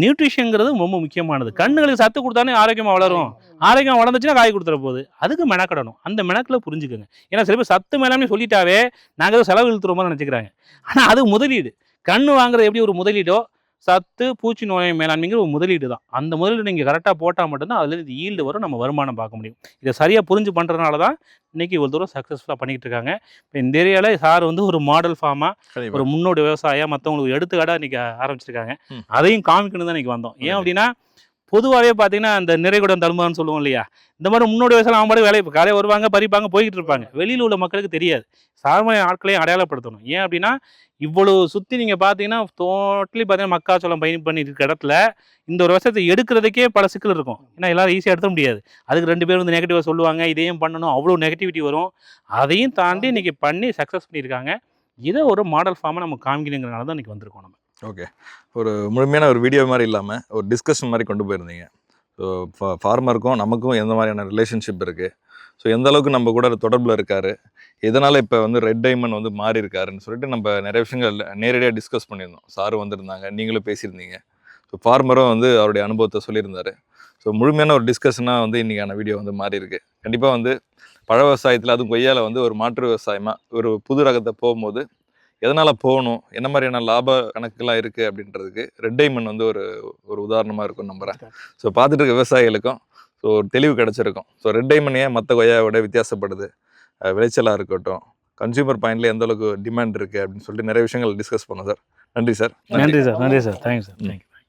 நியூட்ரிஷன்ங்கிறது ரொம்ப முக்கியமானது. கண்ணுகளுக்கு சத்து கொடுத்தானே ஆரோக்கியமாக வளரும். ஆரோக்கியம் வளர்ந்துச்சுன்னா காய் கொடுத்துற போகுது. அதுக்கு மெனக்கடணும், அந்த மெனக்கில் புரிஞ்சுக்கோங்க. ஏன்னா சில பேர் சத்து மேலாமே சொல்லிட்டாவே நாங்கள் ஏதோ செலவு இழுத்துறோமோ நினச்சிக்கிறாங்க. ஆனால் அது முதலீடு. கண்ணு வாங்குறது எப்படி ஒரு முதலீடோ, சத்து பூச்சி நோய் மேலாண்மைங்கிற ஒரு முதலீடு தான். அந்த முதலீடு நீங்கள் கரெக்டாக போட்டால் மட்டும்தான் அதுலேருந்து ஈல்டு வரும், நம்ம வருமானம் பார்க்க முடியும். இதை சரியாக புரிஞ்சு பண்ணுறதுனால தான் இன்றைக்கி இவ்வளோ தூரம் சக்ஸஸ்ஃபுல்லாக பண்ணிக்கிட்டு இருக்காங்க. இப்போ இந்த ஏரியாவில் சார் வந்து ஒரு மாடல் ஃபார்மாக ஒரு முன்னோடி விவசாயம் மற்றவங்களுக்கு எடுத்துக்காட்டாக இன்றைக்கி ஆரம்பிச்சிருக்காங்க. அதையும் காமிக்கணும் தான் இன்றைக்கி வந்தோம். ஏன் அப்படின்னா பொதுவாகவே பார்த்தீங்கன்னா அந்த நிறைகுடம் தழும்பான்னு சொல்லுவோம் இல்லையா, இந்த மாதிரி முன்னோடி விவசாயம் அவங்க மாதிரி வேலையை காலையை வருவாங்க, பறிப்பாங்க, போய்கிட்டு இருப்பாங்க. வெளியில் உள்ள மக்களுக்கு தெரியாது. சாதாரண ஆட்களையும் அடையாளப்படுத்தணும். ஏன் அப்படின்னா இவ்வளோ சுற்றி நீங்கள் பார்த்தீங்கன்னா டோட்டலி பார்த்தீங்கன்னா மக்காச்சோளம் பயன் பண்ணி இருக்க இடத்துல இந்த ஒரு விவசாயத்தை எடுக்கிறதுக்கே பல சிக்கல் இருக்கும். ஏன்னா எல்லாரும் ஈஸியாக எடுத்த முடியாது. அதுக்கு 2 பேர் வந்து நெகட்டிவாக சொல்லுவாங்க, இதையும் பண்ணணும், அவ்வளோ நெகட்டிவிட்டி வரும். அதையும் தாண்டி இன்றைக்கி பண்ணி சக்ஸஸ் பண்ணியிருக்காங்க. இதை ஒரு மாடல் ஃபார்மாக நம்ம காமிக்கணுங்கிறனால தான் இன்றைக்கி வந்திருக்கோம் நம்ம. ஓகே, ஒரு முழுமையான ஒரு வீடியோ மாதிரி இல்லாமல் ஒரு டிஸ்கஷன் மாதிரி கொண்டு போயிருந்தீங்க. ஸோ ஃபார்மருக்கும் நமக்கும் எந்த மாதிரியான ரிலேஷன்ஷிப் இருக்குது, ஸோ எந்த அளவுக்கு நம்ம கூட தொடர்பில் இருக்கார், இதனால் இப்போ வந்து ரெட் டைமண்ட் வந்து மாறி இருக்காருன்னு சொல்லிட்டு நம்ம நிறைய விஷயங்கள் நேரடியாக டிஸ்கஸ் பண்ணியிருந்தோம். சாரும் வந்திருந்தாங்க, நீங்களும் பேசியிருந்தீங்க. ஸோ ஃபார்மரும் வந்து அவருடைய அனுபவத்தை சொல்லியிருந்தார். ஸோ முழுமையான ஒரு டிஸ்கஷனாக வந்து இன்றைக்கான வீடியோ வந்து மாறி இருக்கு. கண்டிப்பாக வந்து பழ விவசாயத்தில் அதுவும் கொய்யாவில் வந்து ஒரு மாற்று விவசாயமாக ஒரு புது ரகத்தை போகும்போது எதனால் போகணும், என்ன மாதிரியான லாப கணக்குலாம் இருக்குது அப்படின்றதுக்கு ரெட் டைமண்ட் வந்து ஒரு உதாரணமாக இருக்கும்னு நம்புகிறேன். ஸோ பார்த்துட்டு இருக்க விவசாயிகளுக்கும் ஸோ ஒரு தெளிவு கிடச்சிருக்கும். ஸோ ரெட் டைமண்ட் ஏன் மற்ற கொய்யாவோட வித்தியாசப்படுது, விளைச்சலாக இருக்கட்டும், கன்சியூமர் பாயிண்ட்ல எந்த அளவுக்கு டிமாண்ட் இருக்குது அப்படின்னு சொல்லிட்டு நிறைய விஷயங்கள் டிஸ்கஸ் பண்ணோம் சார். நன்றி சார். நன்றி சார். Thank you sir. தேங்க்யூ.